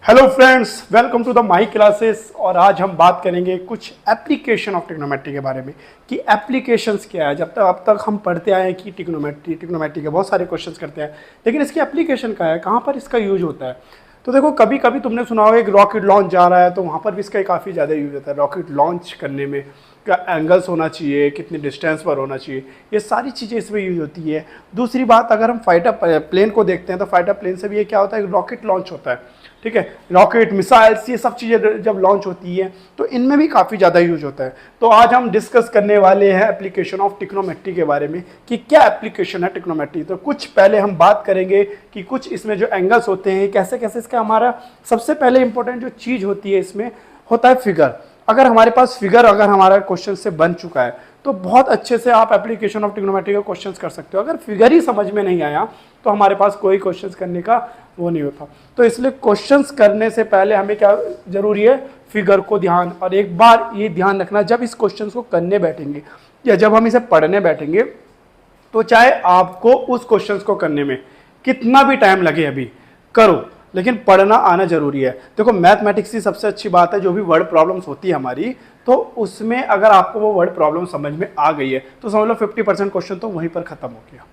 Hello friends, welcome to the my classes. और आज हम बात करेंगे कुछ एप्लीकेशन ऑफ ट्रिग्नोमेट्री के बारे में कि एप्लीकेशंस क्या है। जब तक अब तक हम पढ़ते आए हैं कि ट्रिग्नोमेट्री के बहुत सारे क्वेश्चंस करते हैं, लेकिन इसकी एप्लीकेशन क्या है, कहाँ पर इसका यूज होता है। तो देखो, कभी कभी तुमने सुना होगा एक रॉकेट लॉन्च जा रहा है, तो वहाँ पर भी इसका काफ़ी ज़्यादा यूज होता है। रॉकेट लॉन्च करने में क्या एंगल्स होना चाहिए, कितनी डिस्टेंस पर होना चाहिए, ये सारी चीज़ें इसमें यूज होती है। दूसरी बात, अगर हम फाइटर प्लेन को देखते हैं तो फाइटर प्लेन से भी ये क्या होता है, रॉकेट लॉन्च होता है। ठीक है, रॉकेट, मिसाइल्स, ये सब चीज़ें जब लॉन्च होती है तो इनमें भी काफ़ी ज़्यादा यूज होता है। तो आज हम डिस्कस करने वाले हैं एप्लीकेशन ऑफ ट्रिग्नोमेट्री के बारे में कि क्या एप्लीकेशन है ट्रिग्नोमेट्री। तो कुछ पहले हम बात करेंगे कि कुछ इसमें जो एंगल्स होते हैं कैसे कैसे इसका हमारा सबसे पहले इंपॉर्टेंट जो चीज़ होती है इसमें होता है फिगर। अगर हमारे पास फिगर अगर हमारा क्वेश्चन से बन चुका है तो बहुत अच्छे से आप एप्लीकेशन ऑफ ट्रिग्नोमेट्री का क्वेश्चंस कर सकते हो। अगर फिगर ही समझ में नहीं आया तो हमारे पास कोई क्वेश्चंस करने का वो नहीं होता। तो इसलिए क्वेश्चंस करने से पहले हमें क्या जरूरी है, फिगर को ध्यान। और एक बार ये ध्यान रखना, जब इस क्वेश्चन को करने बैठेंगे या जब हम इसे पढ़ने बैठेंगे तो चाहे आपको उस क्वेश्चन को करने में कितना भी टाइम लगे अभी करो, लेकिन पढ़ना आना जरूरी है। देखो, मैथमेटिक्स की सबसे अच्छी बात है, जो भी वर्ड प्रॉब्लम्स होती है हमारी, तो उसमें अगर आपको वो वर्ड प्रॉब्लम समझ में आ गई है तो समझ लो 50% क्वेश्चन तो वहीं पर खत्म हो गया।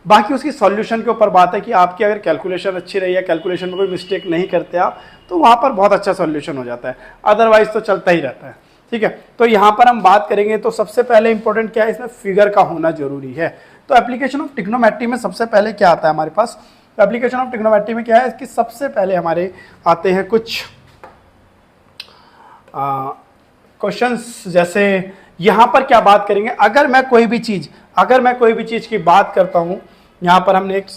बाकी उसकी सॉल्यूशन के ऊपर बात है कि आपकी अगर कैलकुलेशन अच्छी रही है, कैलकुलेशन में कोई मिस्टेक नहीं करते आप, तो वहाँ पर बहुत अच्छा सॉल्यूशन हो जाता है। अदरवाइज तो चलता ही रहता है। ठीक है, तो यहाँ पर हम बात करेंगे तो सबसे पहले इंपॉर्टेंट क्या है, इसमें फिगर का होना जरूरी है। तो एप्लीकेशन ऑफ ट्रिग्नोमेट्री में सबसे पहले क्या आता है हमारे पास, एप्लीकेशन ऑफ ट्रिग्नोमेट्री में क्या है कि सबसे पहले हमारे आते हैं कुछ क्वेश्चंस। जैसे यहाँ पर क्या बात करेंगे, अगर मैं कोई भी चीज़ की बात करता हूँ, यहाँ पर हमने एक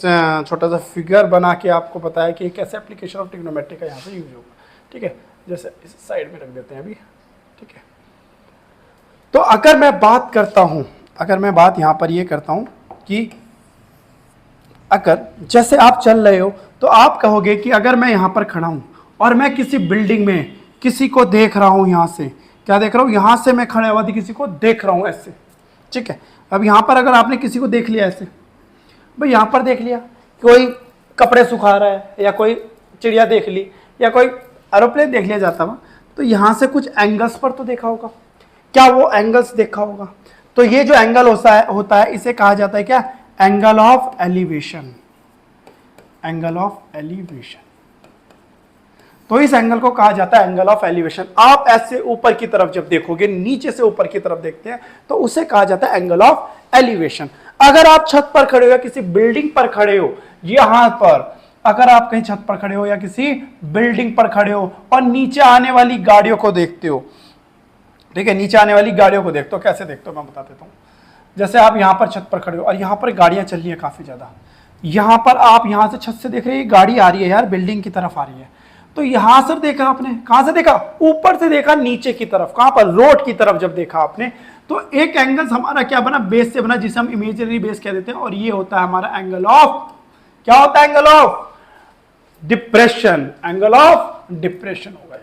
छोटा सा फिगर बना के आपको बताया कि कैसे एप्लीकेशन ऑफ ट्रिग्नोमेट्री का यहाँ पे यूज होगा। ठीक है, जैसे इस साइड में रख देते हैं अभी। ठीक है, तो अगर मैं बात यहाँ पर ये करता हूँ कि अगर जैसे आप चल रहे हो तो आप कहोगे कि अगर मैं यहाँ पर खड़ा हूँ और मैं किसी बिल्डिंग में किसी को देख रहा हूँ, यहाँ से क्या देख रहा हूँ, यहाँ से मैं खड़े हुआ किसी को देख रहा हूँ ऐसे। ठीक है, अब यहाँ पर अगर आपने किसी को देख लिया ऐसे, भाई यहाँ पर देख लिया, कोई कपड़े सुखा रहा है या कोई चिड़िया देख ली या कोई एरोप्लेन देख लिया जाता हुआ, तो यहाँ से कुछ एंगल्स पर तो देखा होगा। क्या वो एंगल्स देखा होगा? तो ये जो एंगल होता है इसे कहा जाता है क्या, angle of elevation. Angle of elevation, तो इस एंगल को कहा जाता है एंगल ऑफ एलिवेशन। आप ऐसे ऊपर की तरफ जब देखोगे, नीचे से ऊपर की तरफ देखते हैं, तो उसे कहा जाता है एंगल ऑफ एलिवेशन। अगर आप छत पर खड़े हो या किसी बिल्डिंग पर खड़े हो, यहां पर अगर आप कहीं छत पर खड़े हो या किसी बिल्डिंग पर खड़े हो और नीचे आने वाली गाड़ियों को देखते हो, ठीक है, नीचे आने वाली गाड़ियों को देखते हो, कैसे देखते हो मैं बता देता हूं। जैसे आप यहाँ पर छत पर खड़े हो और यहाँ पर गाड़ियां चल रही है काफी ज्यादा, यहाँ पर आप यहाँ से छत से देख रहे हैं, गाड़ी आ रही है यार, बिल्डिंग की तरफ आ रही है, तो यहां से देखा आपने, कहां से देखा, ऊपर से देखा नीचे की तरफ, कहां पर, रोड की तरफ जब देखा आपने, तो एक एंगल हमारा क्या बना, बेस से बना, जिसे हम इमेजिनरी बेस कह देते हैं। और ये होता है हमारा एंगल ऑफ, क्या होता है, angle of depression. Angle of depression होगा ये,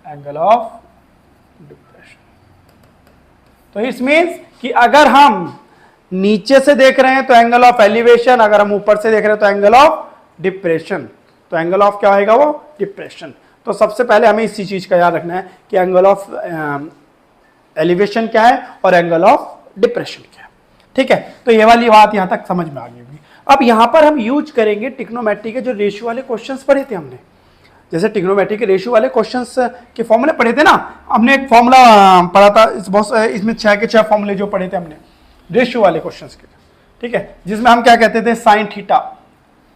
एंगल ऑफ डिप्रेशन। तो इस मीन्स कि अगर हम नीचे से देख रहे हैं तो एंगल ऑफ एलिवेशन, अगर हम ऊपर से देख रहे हैं तो एंगल ऑफ डिप्रेशन। तो एंगल ऑफ क्या होगा, वो डिप्रेशन। तो सबसे पहले हमें इसी चीज का याद रखना है कि एंगल ऑफ एलिवेशन क्या है और एंगल ऑफ डिप्रेशन क्या है। ठीक है, तो ये वाली बात यहां तक समझ में आ गई होगी। अब यहां पर हम यूज करेंगे ट्रिग्नोमेट्री के जो रेशियो वाले क्वेश्चंस पढ़े थे हमने, जैसे ट्रिग्नोमेट्री के रेशियो वाले क्वेश्चंस के फॉर्मूले पढ़े थे ना, हमने एक फॉर्मूला पढ़ा था, इसमें 6 के 6 फॉर्मूले जो पढ़े थे हमने रेशियो वाले क्वेश्चंस के। ठीक है, जिसमें हम क्या कहते थे, साइन थीटा,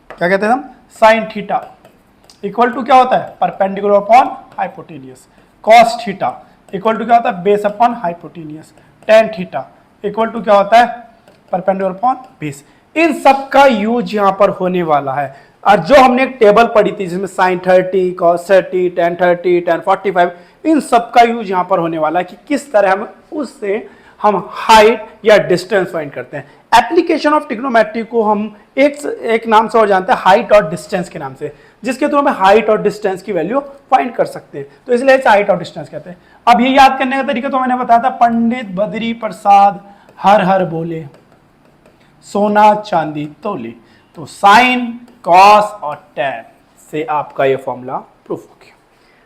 क्या कहते थे हम, साइन थीटा इक्वल टू क्या होता है, perpendicular upon hypotenuse. Cos theta equal to क्या होता है, base upon hypotenuse. Tan theta equal to क्या होता है, परपेंडिकुलर अपॉन बेस। इन सब का यूज यहां पर होने वाला है। और जो हमने एक टेबल पढ़ी थी जिसमें साइन 30, कॉस 30, टेन 30, टेन 45, इन सब का यूज यहां पर होने वाला है कि किस तरह हम उससे हम हाइट या डिस्टेंस फाइंड करते हैं। एप्लीकेशन ऑफ ट्रिग्नोमेट्री को हम एक नाम से और जानते हैं, हाइट और डिस्टेंस के नाम से, जिसके थ्रू हमें हाइट और डिस्टेंस की वैल्यू फाइंड कर सकते हैं। तो इसलिए इसे हाइट और डिस्टेंस कहते हैं। अब ये याद करने का तरीका तो मैंने बताया था, पंडित बद्री प्रसाद हर हर बोले, सोना चांदी तोले। तो साइन, कॉस और टैन, से आपका ये फॉर्मूला प्रूफ हो गया।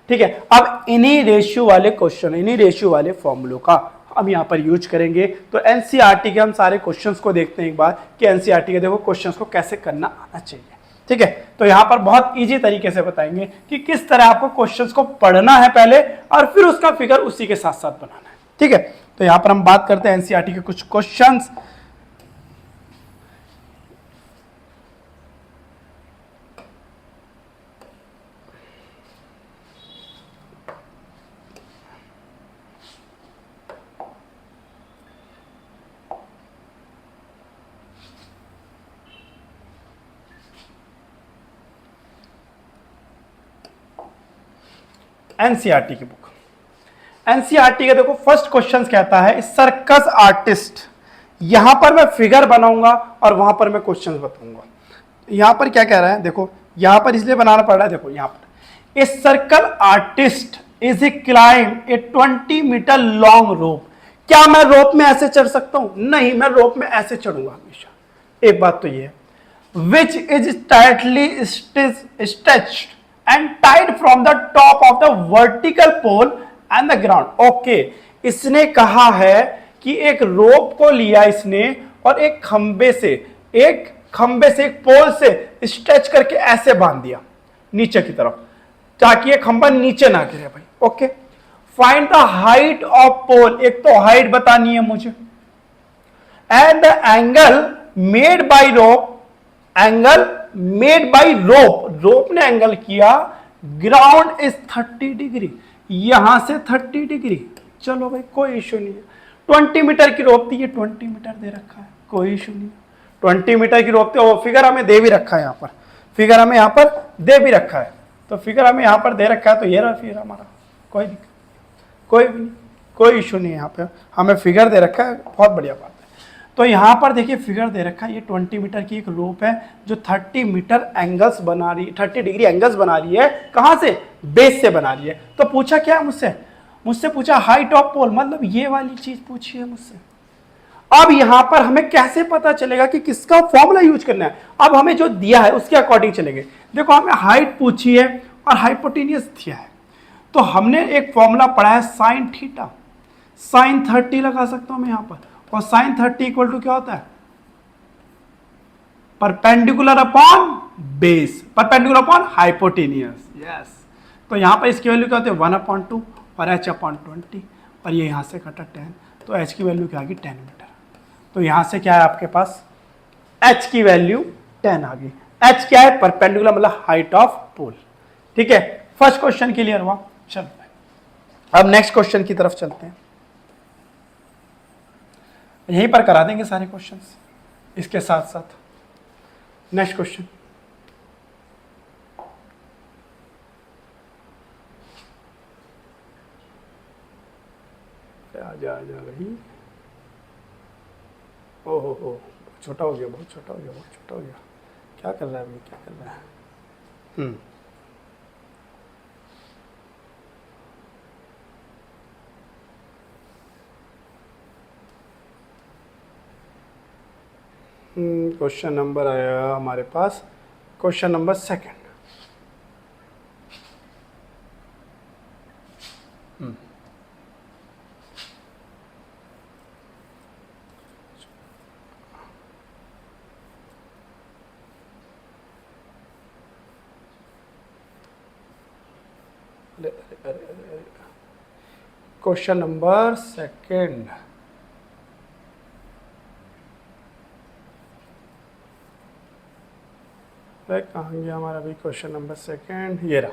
ठीक है, अब इन्हीं रेशियो वाले क्वेश्चन, इन्हीं रेशियो वाले फॉर्मूलों का हम यहाँ पर यूज करेंगे। तो एनसीईआरटी के हम सारे क्वेश्चंस को देखते हैं एक बार कि एनसीईआरटी के देखो क्वेश्चंस को कैसे करना आना चाहिए। ठीक है, तो यहाँ पर बहुत इजी तरीके से बताएंगे कि किस तरह आपको क्वेश्चंस को पढ़ना है पहले और फिर उसका फिगर उसी के साथ साथ बनाना है। ठीक है, तो यहाँ पर हम बात करते हैं एनसीईआरटी के कुछ क्वेश्चंस। एनसीईआरटी की बुक, एनसीईआरटी का देखो फर्स्ट क्वेश्चन कहता है सर्कस आर्टिस्ट। यहां पर मैं फिगर बनाऊंगा और वहां पर मैं क्वेश्चन बताऊंगा। यहां पर क्या कह रहा है, देखो यहां पर इसलिए बनाना पड़ रहा है, देखो यहां पर a circle artist is a climb a 20 metre long rope. क्या मैं रोप में ऐसे चढ़ सकता हूं? नहीं, मैं रोप में ऐसे चढ़ूंगा हमेशा। एक बात तो ये है, which is tightly stretched and tied from the top of the vertical pole and the ground। Okay, इसने कहा है कि एक रोप को लिया इसने और एक खंबे से एक पोल से स्ट्रेच करके ऐसे बांध दिया नीचे की तरफ ताकि ये खंबा नीचे ना गिरे भाई। Okay, find the height of pole, एक तो हाइट बतानी है मुझे, and the angle made by rope, angle made by rope, rope ने एंगल किया, ग्राउंड इज 30 डिग्री, यहां से 30 डिग्री। चलो भाई कोई इशू नहीं है, 20 मीटर की रोप थी, ये 20 मीटर दे रखा है, कोई इशू नहीं है। 20 मीटर की रोप थी और फिगर हमें दे भी रखा है, यहाँ पर फिगर हमें यहाँ पर दे भी रखा है, तो फिगर हमें यहाँ पर दे रखा है, तो ये रहा फिगर हमारा, कोई दिक्कत, कोई भी नहीं, कोई इशू नहीं है। यहाँ पे हमें फिगर दे रखा है, बहुत बढ़िया बात है। तो यहाँ पर देखिए फिगर दे रखा है, ये 20 मीटर की एक रोप है जो 30 मीटर एंगल्स बना रही, 30 डिग्री एंगल्स बना रही है। कहाँ से? बेस से बना रही है। तो पूछा क्या मुझसे पूछा हाइट ऑफ पोल, मतलब ये वाली चीज पूछी है मुझसे। अब यहाँ पर हमें कैसे पता चलेगा कि किसका फॉर्मूला यूज करना है? अब हमें जो दिया है उसके अकॉर्डिंग चलेंगे। देखो हमें हाइट पूछी है और हाइपोटेनियस दिया है, तो हमने एक फॉर्मूला पढ़ा है साइन थीटा, साइन 30 लगा सकता हूं मैं यहाँ पर, और साइन 30 इक्वल टू क्या होता है? Perpendicular upon base, perpendicular upon hypotenuse. Yes, तो यहां पर इसकी वैल्यू क्या होती है? 1/2 और h/20, और ये यहां से कटा 10, तो h की वैल्यू क्या आ गई? 10 मीटर। तो यहां से क्या है आपके पास? h की वैल्यू 10 आ गई। h क्या है? परपेंडिकुलर मतलब हाइट ऑफ पोल। ठीक है, फर्स्ट क्वेश्चन क्लियर हुआ। चलो अब नेक्स्ट क्वेश्चन की तरफ चलते हैं, यहीं पर करा देंगे सारे क्वेश्चंस इसके साथ साथ। नेक्स्ट क्वेश्चन, आजा भाई। ओहो हो, छोटा हो गया, बहुत छोटा हो गया, बहुत छोटा हो गया। क्या कर रहा है भाई, क्या कर रहा है? क्वेश्चन नंबर आया हमारे पास, क्वेश्चन नंबर 2। क्वेश्चन नंबर 2, कहाँ गया हमारा भाई क्वेश्चन नंबर 2? ये रहा,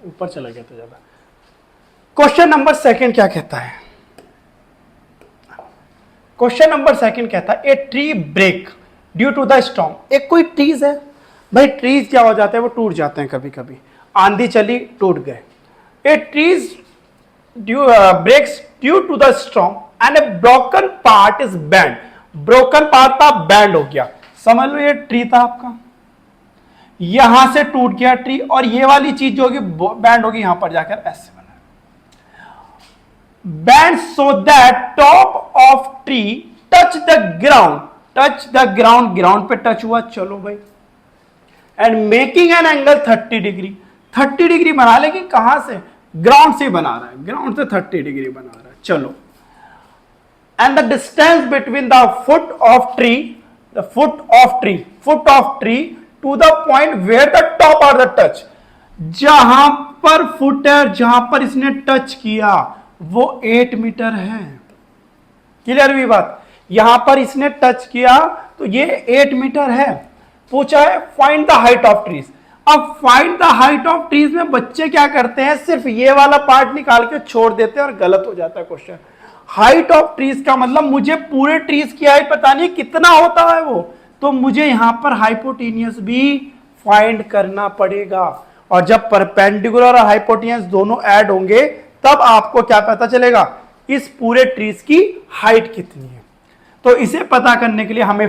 ऊपर चला गया तो ज्यादा। क्वेश्चन नंबर 2 क्या कहता है? क्वेश्चन नंबर 2 कहता है a tree break due to the storm. एक कोई ट्रीज है भाई, ट्रीज क्या हो जाते हैं? वो टूट जाते हैं कभी कभी, आंधी चली टूट गए। A trees breaks due to the storm and a broken part is bent. Broken part था, बैंड हो गया। समझ लो ये ट्री था आपका, यहां से टूट गया ट्री, और ये वाली चीज जो होगी बैंड होगी यहां पर जाकर ऐसे बना। Band so that top of tree touch the ground, touch the ground, ground पे टच हुआ। चलो भाई and making an angle 30 degree. 30 degree बना लेकिन कहां से? ग्राउंड से बना रहा है, ग्राउंड से 30 डिग्री बना रहा है। चलो, and the distance between the foot of tree, the foot of tree to the point where the top are the touch. जहां पर फुट है, जहां पर इसने टच किया वो 8 मीटर है। क्लियर हुई बात? यहां पर इसने टच किया तो ये 8 मीटर है। पूछा है find the height of trees. अब find the height of trees में बच्चे क्या करते हैं, सिर्फ ये वाला पार्ट निकाल के छोड़ देते हैं और गलत हो जाता है क्वेश्चन। हाइट ऑफ ट्रीज का मतलब मुझे पूरे ट्रीज की हाइट पता नहीं कितना होता है वो, तो मुझे यहां पर हाइपोटेनियस भी फाइंड करना पड़ेगा। और जब परपेंडिकुलर और हाइपोटेनियस दोनों ऐड होंगे तब आपको क्या पता चलेगा, इस पूरे ट्रीज की हाइट कितनी है। तो इसे पता करने के लिए हमें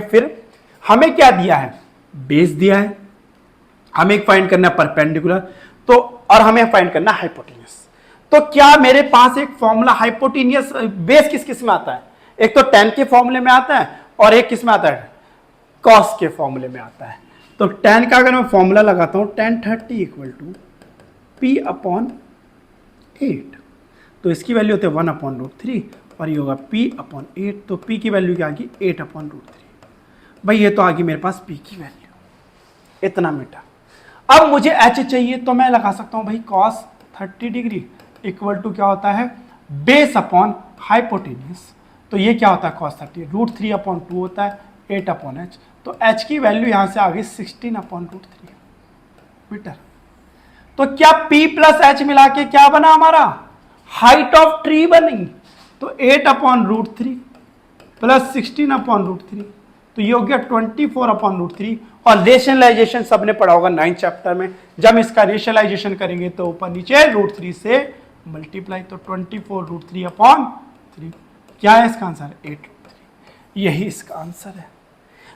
क्या दिया है, बेस दिया है, हमें फाइंड करना है परपेंडिकुलर, तो और हमें फाइंड करना है हाइपोटेनियस। तो क्या मेरे पास एक फॉर्मूला हाइपोटेनियस बेस किस किस में आता है? एक तो tan के फॉर्मूले में आता है और एक किस में आता है, cos के फॉर्मूले में आता है। तो tan का अगर मैं फॉर्मूला लगाता हूं tan 30 equal to p upon 8, तो इसकी वैल्यू होती है 1/√3 और ये होगा p अपॉन 8, तो p की वैल्यू क्या आ गई 8/√3। भाई ये तो आ गई मेरे पास p की वैल्यू, इतना मीटर। अब मुझे h चाहिए तो मैं लगा सकता हूं भाई cos 30 डिग्री इक्वल टू क्या होता है, बेस अपॉन हाइपोटेनियस। तो ये क्या होता है cos 30, √3/2 होता है 8/h। तो h की वैल्यू यहां से आ गई 16/√3 मीटर। तो क्या p प्लस h मिला के क्या बना हमारा, हाइट ऑफ ट्री बनी। तो 8/√3 प्लस 16/√3, तो ये हो गया 24/√3। और रेशनलाइजेशन सबने पढ़ा होगा 9th चैप्टर में, जब इसका रेशनलाइजेशन करेंगे तो ऊपर नीचे √3 से मल्टीप्लाई, तो 24√3/3। क्या है इसका आंसर, 8√3। यही इसका आंसर है,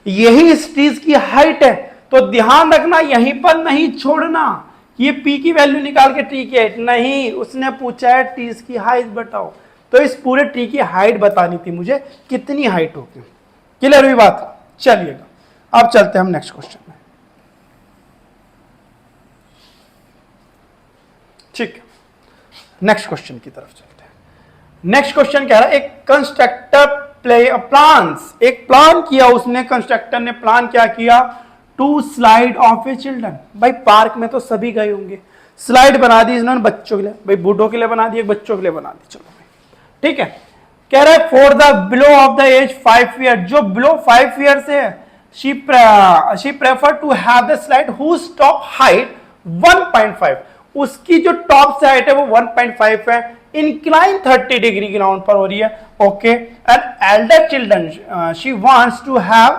यही इस ट्रीज की हाइट है। तो ध्यान रखना, यहीं पर नहीं छोड़ना ये p की वैल्यू निकाल के ट्री की हाइट नहीं, उसने पूछा है ट्रीज की हाइट बताओ। तो इस पूरे ट्री की हाइट बतानी थी मुझे, कितनी हाइट होगी। क्लियर हुई बात? चलिएगा अब चलते हैं हम नेक्स्ट क्वेश्चन में। ठीक, नेक्स्ट क्वेश्चन की तरफ चलते हैं। नेक्स्ट क्वेश्चन कह रहा है, एक कंस्ट्रक्टर प्लान्स, एक प्लान किया उसने, कंस्ट्रक्टर ने प्लान क्या किया, to slide of a children. भाई पार्क में तो सभी गए होंगे, स्लाइड बना दी इन्होंने बच्चों के लिए, भाई बूढ़ों के लिए बना दी, बच्चों के लिए बना दी। चलो भाई ठीक है, कह रहा है for the below of the age 5 year, जो बिलो 5 ईयर से है, she prefer to have the slide whose top height 1.5, उसकी जो टॉप से हाइट है वो 1.5 है, इंक्लाइन 30 डिग्री ग्राउंड पर हो रही है। Okay, and elder children she wants to have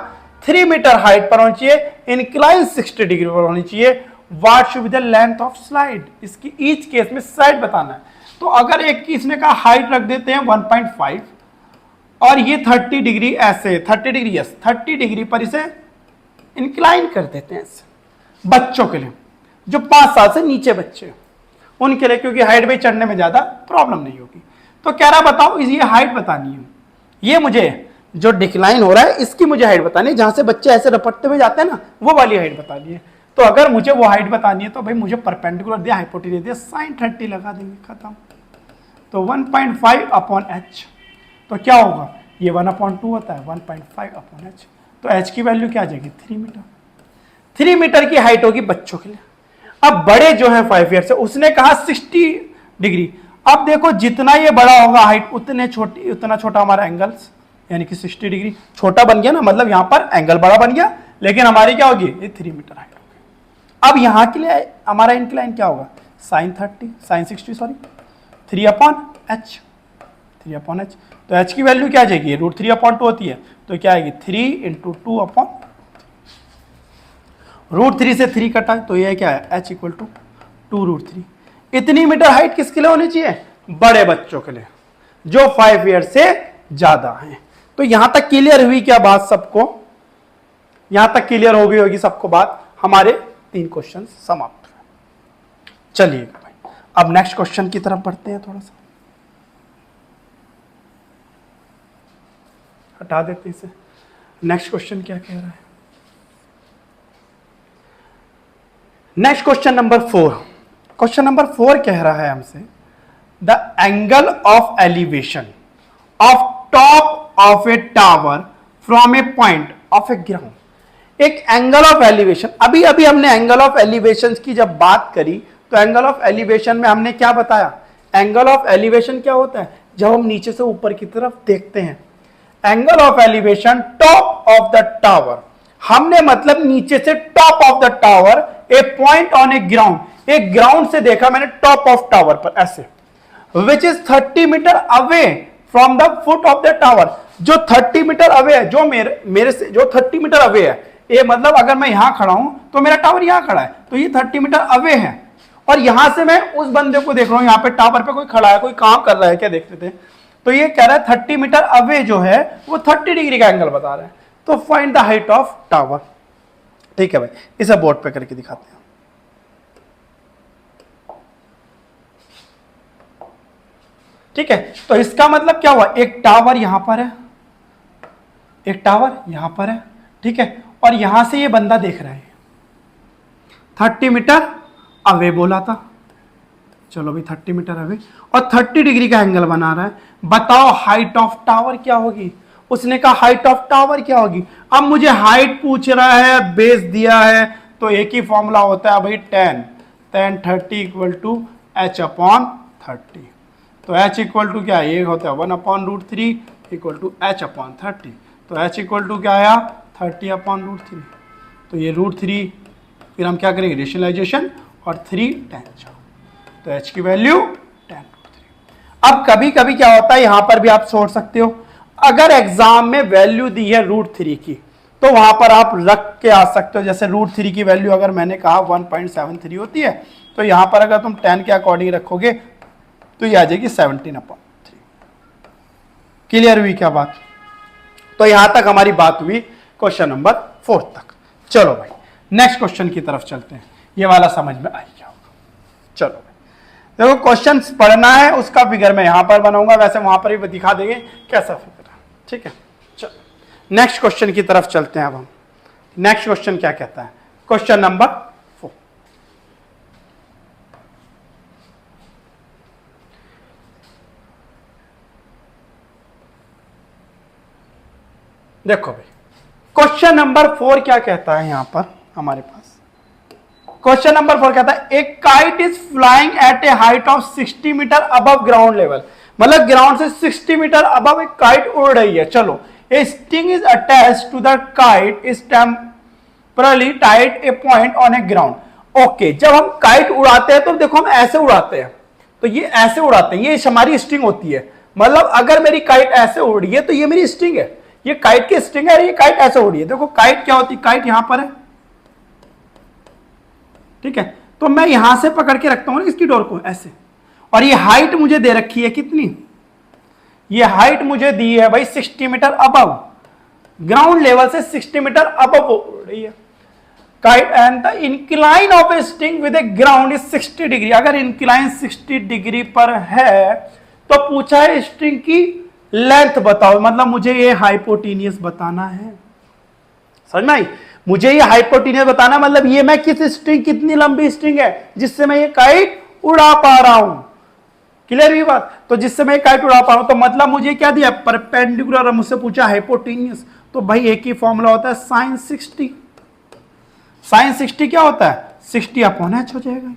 3 metre height पर होनी चाहिए, इंक्लाइन 60 डिग्री पर होनी चाहिए। What should be the length of slide, इसकी ईच केस में स्लाइड बताना है। तो अगर एक की इसने कहा हाइट रख देते हैं 1.5 और ये 30 डिग्री, ऐसे 30 डिग्री, यस 30 डिग्री पर इसे इंक्लाइन कर देते हैं ऐसे। बच्चों के लिए जो 5 साल से नीचे बच्चे उनके लिए, क्योंकि हाइट पे चढ़ने में ज्यादा प्रॉब्लम नहीं होगी। तो कह रहा बताओ ये हाइट बतानी है, ये मुझे जो डिक्लाइन हो रहा है इसकी मुझे हाइट बतानी है, जहां से बच्चे ऐसे रपटते हुए जाते हैं ना, वो वाली हाइट बतानी है। तो अगर मुझे वो हाइट बतानी है तो भाई मुझे परपेंडिकुलर दिया, हाइपोटेनियस दिया, sin 30 लगा देंगे, खत्म। तो 1.5/h, तो क्या होगा, ये 1/2 होता है, 1.5/h। तो h की वैल्यू क्या आ जाएगी 3 मीटर। 3 मीटर की हाइट होगी बच्चों के लिए। अब बड़े जो है 5 ईयर से, उसने कहा 60 डिग्री। अब देखो जितना ये बड़ा होगा हाइट उतना छोटा हमारा एंगल्स, यानी कि 60 डिग्री छोटा बन गया ना, मतलब यहां पर एंगल बड़ा बन गया, लेकिन हमारी क्या होगी, ये 3 मीटर हाइट होगी। अब यहां के लिए हमारा इंक्लाइन क्या होगा, sin 60 सॉरी 3/h, 3/h। तो h की वैल्यू क्या आ जाएगी, √3/2 होती है, तो क्या आएगी 3 × 2/, √3 से 3 कटा, तो ये क्या है h = 2√3। इतनी मीटर हाइट किसके लिए होनी चाहिए, बड़े बच्चों के लिए जो 5 ईयर से ज्यादा हैं। तो यहां तक क्लियर हुई क्या बात सबको, यहां तक क्लियर हो गई होगी सबको बात। हमारे 3 क्वेश्चन समाप्त। चलिएगा भाई अब नेक्स्ट क्वेश्चन की तरफ बढ़ते हैं, थोड़ा सा हटा देते हैं इसे। नेक्स्ट क्वेश्चन क्या कह रहा है, next question number 4। Question number 4 कह रहा है हमसे the angle of elevation of top of A tower from a point of A ground. एक एंगल ऑफ एलिवेशन, अभी अभी हमने एंगल ऑफ एलिवेशन की जब बात करी तो एंगल ऑफ एलिवेशन में हमने क्या बताया, एंगल ऑफ एलिवेशन क्या होता है, जब हम नीचे से ऊपर की तरफ देखते हैं। Angle of elevation top of the tower, हमने मतलब नीचे से top of the tower, a point on a ground, एक ग्राउंड से देखा मैंने टॉप ऑफ टावर पर ऐसे, which is 30 metre away from the foot of the tower, जो 30 मीटर अवे है, जो मेरे से जो 30 मीटर अवे है, ये मतलब अगर मैं यहां खड़ा हूं तो मेरा टावर यहां खड़ा है, तो ये 30 मीटर अवे है, और यहां से मैं उस बंदे को देख रहा हूं, यहां पे टावर पे कोई खड़ा है, कोई काम कर रहा है, क्या देखते थे, तो ये कह रहा है 30 मीटर अवे जो है वो 30 डिग्री का एंगल बता रहा है, तो find the height of tower. ठीक है भाई, इसे बोर्ड पे करके दिखाते हैं। ठीक है, तो इसका मतलब क्या हुआ, एक टावर यहां पर है, एक टावर यहां पर है, ठीक है, और यहां से ये बंदा देख रहा है, 30 मीटर अवे बोला था, चलो भाई 30 मीटर अवे, और 30 डिग्री का एंगल बना रहा है, बताओ हाइट ऑफ टावर क्या होगी। उसने कहा हाइट ऑफ टावर क्या होगी। अब मुझे हाइट पूछ रहा है, बेस दिया है, तो एक ही फॉर्मूला होता है भाई tan 30 equal to h upon 30, तो h इक्वल टू क्या है, ये होता है 1 upon √3 equal to h upon 30, तो h इक्वल टू क्या आया 30 अपॉन √3, तो ये √3, फिर हम क्या करेंगे रेशनलाइजेशन और 3 tan, तो h की वैल्यू tan √3। अब कभी कभी क्या होता है, यहां पर भी आप छोड़ सकते हो, अगर एग्जाम में वैल्यू दी है √3 की तो वहां पर आप रख के आ सकते हो, जैसे √3 की वैल्यू अगर मैंने कहा 1.73 होती है, तो यहां पर अगर तुम 10 के अकॉर्डिंग रखोगे तो ये आ जाएगी 17/3। क्लियर हुई क्या बात। तो यहां तक हमारी बात हुई क्वेश्चन नंबर 4 तक। चलो भाई नेक्स्ट क्वेश्चन की तरफ चलते हैं, ये वाला समझ में आ गया होगा। चलो देखो क्वेश्चन पढ़ना है, उसका फिगर मैं यहां पर बनाऊंगा, वैसे वहां पर भी दिखा देंगे कैसा फिगर है। ठीक है, चलो नेक्स्ट क्वेश्चन की तरफ चलते हैं। अब हम नेक्स्ट क्वेश्चन क्या कहता है, क्वेश्चन नंबर 4। देखो भाई क्वेश्चन नंबर 4 क्या कहता है, यहां पर हमारे पास क्वेश्चन नंबर 4 कहता है एक kite is flying at a height of 60 metre above ground level, मतलब ग्राउंड से 60 मीटर अबव एक काइट उड़ रही है। चलो a string is attached to the kite is temporarily tied a point on a ground. Okay, जब हम kite उड़ाते हैं तो देखो हम ऐसे उड़ाते हैं, तो ये ऐसे उड़ाते हैं, ये हमारी स्टिंग होती है, मतलब अगर मेरी काइट ऐसे उड़ रही है तो ये मेरी स्टिंग है, ये काइट की स्टिंग है, ये काइट ऐसे उड़ रही है। देखो काइट क्या होती है, काइट यहां पर है, ठीक है, तो मैं यहां से पकड़ के रखता हूं ना इसकी डोर को ऐसे, और ये हाइट मुझे दे रखी है कितनी, ये हाइट मुझे दी है भाई 60 मीटर अबव, ग्राउंड लेवल से 60 मीटर अबव उड़ रही है kite, and the incline of A sting with A ground is 60 degree. अगर इंक्लाइन 60 डिग्री पर है तो पूछा है स्ट्रिंग की लेंथ बताओ, मतलब मुझे ये हाइपोटेनियस बताना है। समझ में आई, मुझे ये हाइपोटेनियस बताना, मतलब ये मैं किस स्ट्रिंग, कितनी लंबी स्ट्रिंग है जिससे मैं ये काइट उड़ा पा रहा हूं। क्लियर हुई बात, तो जिससे मैं काइट उड़ा पा रहा हूं, तो मतलब मुझे क्या दिया परपेंडिकुलर, मुझसे पूछा हाइपोटेनियस, तो भाई एक ही फॉर्मूला होता है साइन 60। साइन 60 क्या होता है 60 अपॉन h हो जाएगा।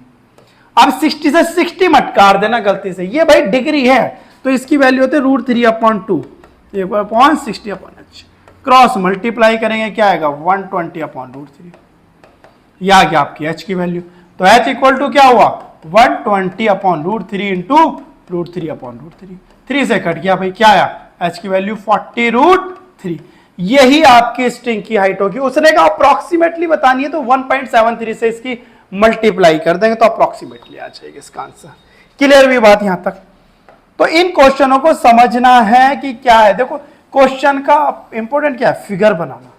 अब 60 से 60 मत काट देना गलती से, ये भाई डिग्री है तो इसकी वैल्यू होती है √3/2 upon 60 upon h, cross multiply करेंगे क्या आएगा 120 अपॉन √3, यह आ गया आपकी h की वैल्यू। तो h इक्वल टू क्या हुआ 120 अपॉन √3 इंटू √3 अपॉन √3, 3 से कट गया भाई, क्या आया h की वैल्यू 40√3। यही आपकी स्ट्रिंग की हाइट होगी। उसने कहा अप्रोक्सीमेटली बतानी है तो 1.73 से इसकी मल्टीप्लाई कर देंगे तो अप्रोक्सीमेटली आ जाएगी इसका आंसर। क्लियर हुई बात यहां तक। तो इन क्वेश्चनों को समझना है कि क्या है। देखो क्वेश्चन का इंपॉर्टेंट क्या है, फिगर बनाना।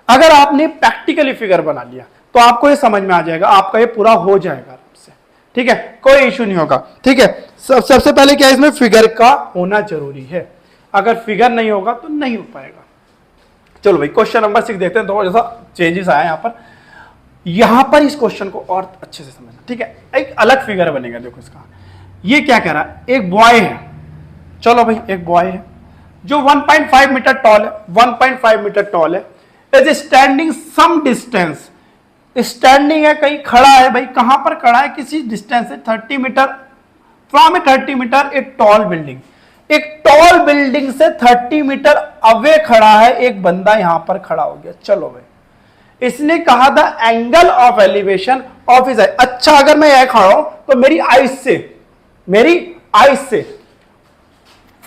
अगर आपने प्रैक्टिकली फिगर बना लिया तो आपको ये समझ में आ जाएगा, आपका ये पूरा हो जाएगा आराम से। ठीक है, कोई इश्यू नहीं होगा। ठीक है, सबसे पहले क्या है, इसमें फिगर का होना जरूरी है। अगर फिगर नहीं होगा तो नहीं हो पाएगा। चलो भाई क्वेश्चन नंबर 6 देखते हैं, थोड़ा सा चेंजेस आया यहाँ पर। यहां पर इस क्वेश्चन को और अच्छे से समझना, ठीक है। एक अलग फिगर बनेगा, देखो इसका। ये क्या कह रहा है, एक बॉय है, चलो भाई एक बॉय है जो 1.5 मीटर टॉल है, 1.5 मीटर टॉल है, is standing some distance, standing है, कहीं खड़ा है भाई, कहां पर खड़ा है, किसी डिस्टेंस से 30 मीटर फ्रॉम ए 30 मीटर एक टॉल बिल्डिंग, एक टॉल बिल्डिंग से 30 मीटर अवे खड़ा है एक बंदा, यहां पर खड़ा हो गया। चलो भाई, इसने कहा the angle of elevation of his eye. अच्छा, अगर मैं यह खड़ा हूं तो मेरी आईज से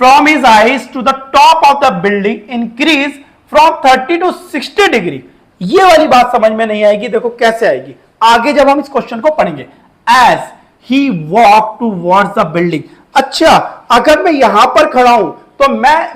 from his eyes to the top of the building increase from 30 to 60 degree. ये वाली बात समझ में नहीं आएगी, देखो कैसे आएगी आगे जब हम इस क्वेश्चन को पढ़ेंगे। As he walk towards the building. अच्छा, अगर मैं यहां पर खड़ा हूं तो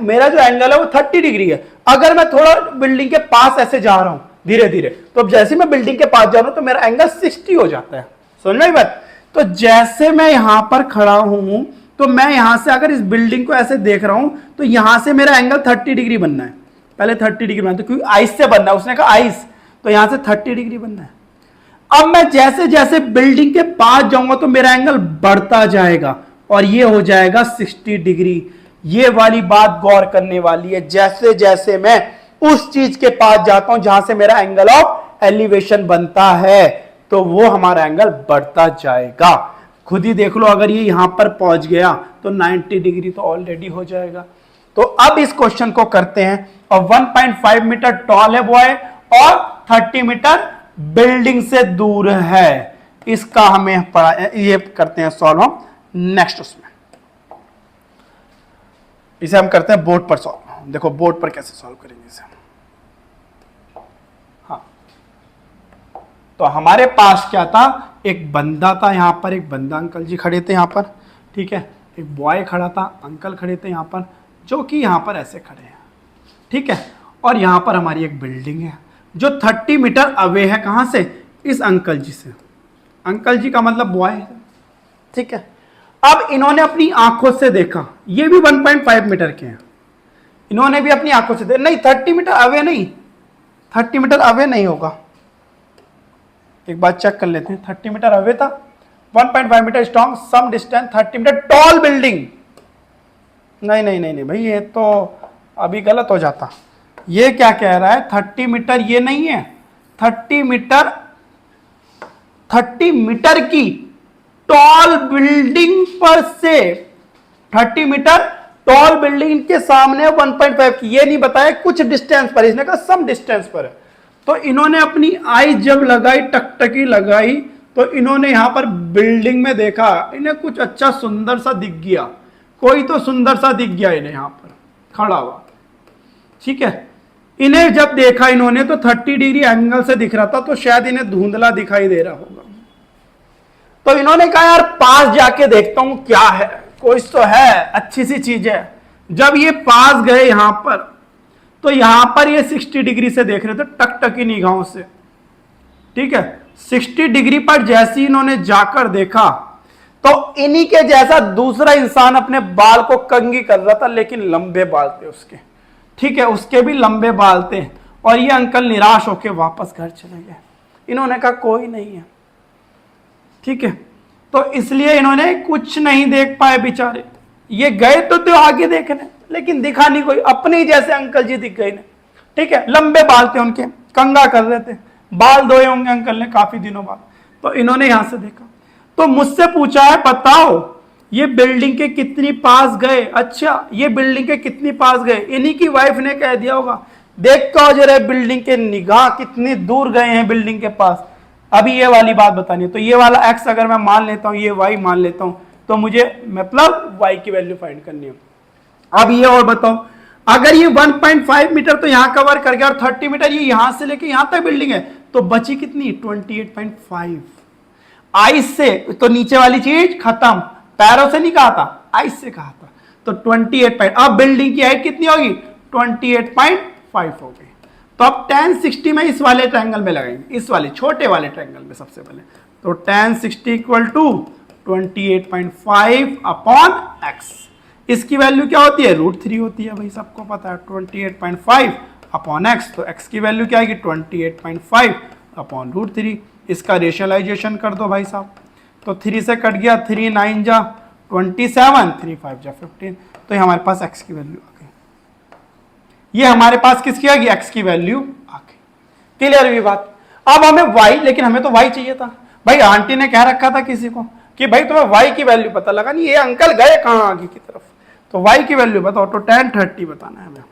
मेरा जो एंगल है वो 30 डिग्री है। अगर मैं थोड़ा बिल्डिंग के पास ऐसे जा रहा हूं धीरे धीरे, तो जैसे मैं बिल्डिंग के पास जा रहा हूं तो मेरा एंगल 60 हो जाता है। समझ में आई बात? तो जैसे मैं यहां पर खड़ा हूं तो मैं यहां से अगर इस बिल्डिंग को ऐसे देख रहा हूं तो यहां से मेरा एंगल 30 डिग्री बनना है। पहले 30 डिग्री बनना है, क्योंकि आइस से बनना है, उसने कहा आइस, तो यहां से 30 डिग्री बनना है। अब मैं जैसे जैसे बिल्डिंग के पास जाऊंगा तो मेरा एंगल बढ़ता जाएगा और ये हो जाएगा 60 डिग्री। ये वाली बात गौर करने वाली है, जैसे जैसे मैं उस चीज के पास जाता हूं जहां से मेरा एंगल ऑफ एलिवेशन बनता है तो वो हमारा एंगल बढ़ता जाएगा। खुद ही देख लो, अगर ये यहां पर पहुंच गया तो 90 डिग्री तो ऑलरेडी हो जाएगा। तो अब इस क्वेश्चन को करते हैं, और 1.5 मीटर टॉल है बॉय और 30 मीटर बिल्डिंग से दूर है। इसका हमें पढ़ा, ये करते हैं सॉल्व हम नेक्स्ट उसमें। इसे हम करते हैं बोर्ड पर सॉल्व। देखो बोर्ड पर कैसे सॉल्व करेंगे इसे। हाँ, तो हमारे पास क्या था, एक बंदा था, यहां पर एक बंदा, अंकल जी खड़े थे यहां पर, ठीक है, एक बॉय खड़ा था, अंकल खड़े थे यहां पर, जो कि यहां पर ऐसे खड़े हैं, ठीक है। और यहां पर हमारी एक बिल्डिंग है जो 30 मीटर अवे है, कहां से, इस अंकल जी से। अंकल जी का मतलब बॉय है, ठीक है। अब इन्होंने अपनी आंखों से देखा, ये भी 1.5 मीटर के हैं, इन्होंने भी अपनी आंखों से देखा, नहीं 30 मीटर अवे नहीं, 30 मीटर अवे नहीं होगा, एक बात चेक कर लेते हैं। 30 मीटर अवे था, 1.5 metre strong, some distance 30 metre tall building. नहीं नहीं नहीं नहीं भाई, ये तो अभी गलत हो जाता। ये क्या कह रहा है, 30 मीटर ये नहीं है, 30 मीटर की टॉल बिल्डिंग पर से, 30 मीटर टॉल बिल्डिंग के सामने 1.5 की, ये नहीं बताया कुछ डिस्टेंस पर, इसने कहा सम डिस्टेंस पर है। तो इन्होंने अपनी आई जब लगाई, टकटकी लगाई, तो इन्होंने यहां पर बिल्डिंग में देखा, इन्हें कुछ अच्छा सुंदर सा दिख गया, कोई तो सुंदर सा दिख गया इन्हें यहां पर खड़ा हुआ, ठीक है। इन्हें जब देखा इन्होंने तो 30 डिग्री एंगल से दिख रहा था, तो शायद इन्हें धुंधला दिखाई दे रहा होगा। तो इन्होंने कहा यार पास जाके देखता हूं क्या है, कोई तो है, अच्छी सी चीज है। जब ये पास गए यहां पर, तो यहां पर ये 60 डिग्री से देख रहे थे, टकटकी निगाहों से, ठीक है। 60 डिग्री पर जैसे इन्होंने जाकर देखा तो इन्हीं के जैसा दूसरा इंसान अपने बाल को कंघी कर रहा था, लेकिन लंबे बाल थे उसके, ठीक है, उसके भी लंबे बाल थे। और ये अंकल निराश होकर वापस घर चले गए। इन्होंने कहा कोई नहीं है, ठीक है। तो इसलिए इन्होंने कुछ नहीं देख पाए बेचारे, ये गए तो आगे देखने, लेकिन दिखा नहीं कोई, अपने ही जैसे अंकल जी दिख गए, ठीक है, लंबे बाल थे उनके, कंघा कर रहे थे, बाल धोए होंगे अंकल ने काफी दिनों बाद। तो इन्होंने यहां से देखा, तो मुझसे पूछा है बताओ ये बिल्डिंग के कितनी पास गए। अच्छा, ये बिल्डिंग के कितनी पास गए, इन्हीं की वाइफ ने कह दिया होगा, देख का जरा बिल्डिंग के निगाह कितनी दूर गए हैं बिल्डिंग के पास। अभी ये वाली बात बतानी है, तो ये वाला एक्स अगर मैं मान लेता हूं, ये वाई मान लेता हूं, तो मुझे मतलब वाई की वैल्यू फाइंड करनी है। अब ये और बताओ, अगर ये 1.5 मीटर तो यहां कवर कर गया और 30 मीटर ये यहां से लेके यहां तक बिल्डिंग है, तो बची कितनी, 28.5। आइस से तो नीचे वाली चीज खत्म, पैरों से नहीं कहा था, आइस से कहा था, तो 28 अब बिल्डिंग की हाइट कितनी होगी, 28.5 हो गई। तो अब tan 60 में इस वाले ट्रायंगल में लगाएंगे, इस वाले छोटे वाले ट्रायंगल में सबसे पहले, तो tan 60 equal to 28.5 upon x। इसकी वैल्यू क्या होती है, √3 होती है भाई, सबको पता है, 28.5 अपॉन x। तो x की वैल्यू क्या आएगी, 28.5 अपॉन √3। इसका रेशनलाइजेशन कर दो भाई साहब, तो 3 से कट गया, 3 9 जा 27, 3 5 जा 15, तो ये हमारे पास x की वैल्यू आ गई। ये हमारे पास किसकी आ गई, x की वैल्यू आ गई। क्लियर हुई बात। अब हमें y, लेकिन हमें तो y चाहिए था भाई। आंटी ने कह रखा था किसी को कि भाई तुम्हें y की वैल्यू पता लगा नहीं, ये अंकल गए कहां आगे की तरफ, तो y की वैल्यू बताओ। तो tan 30 बताना है हमें,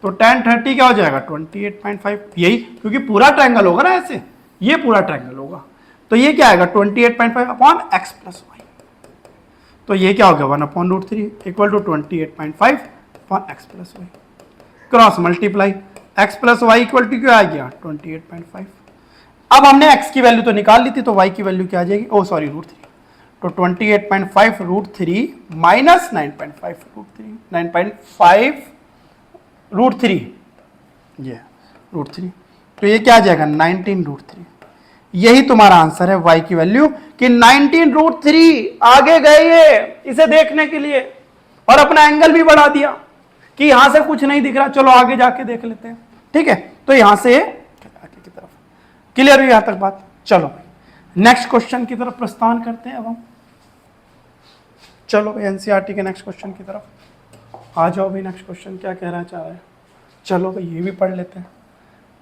तो tan 30 क्या हो जाएगा 28.5, यही क्योंकि पूरा ट्रायंगल होगा ना ऐसे, ये पूरा ट्रायंगल होगा, तो ये क्या आएगा 28.5 अपॉन x प्लस वाई, तो ये क्या हो गया 1 upon √3 equal to 28.5 upon x plus y. Cross multiply, x plus y equal to क्या आ गया 28.5। अब हमने x की वैल्यू तो निकाल ली थी, तो y की वैल्यू क्या आ जाएगी, ओ सॉरी √3, तो 28.5 √3 माइनस 9.5 √3, 9.5 √3, ये √3, तो ये क्या आ जाएगा 19 √3। यही तुम्हारा आंसर है y की वैल्यू कि 19 √3। आगे गए ये इसे देखने के लिए और अपना एंगल भी बढ़ा दिया कि यहां से कुछ नहीं दिख रहा, चलो आगे जाके देख लेते हैं। ठीक है, तो यहां से आगे की तरफ क्लियर हुई यहां तक बात। चलो भाई नेक्स्ट क्वेश्चन की तरफ प्रस्थान करते हैं अब हम। चलो भाई एनसीईआरटी के नेक्स्ट क्वेश्चन की तरफ आ जाओ भाई। नेक्स्ट क्वेश्चन क्या कहना चाह रहा है, चलो भाई ये भी पढ़ लेते हैं।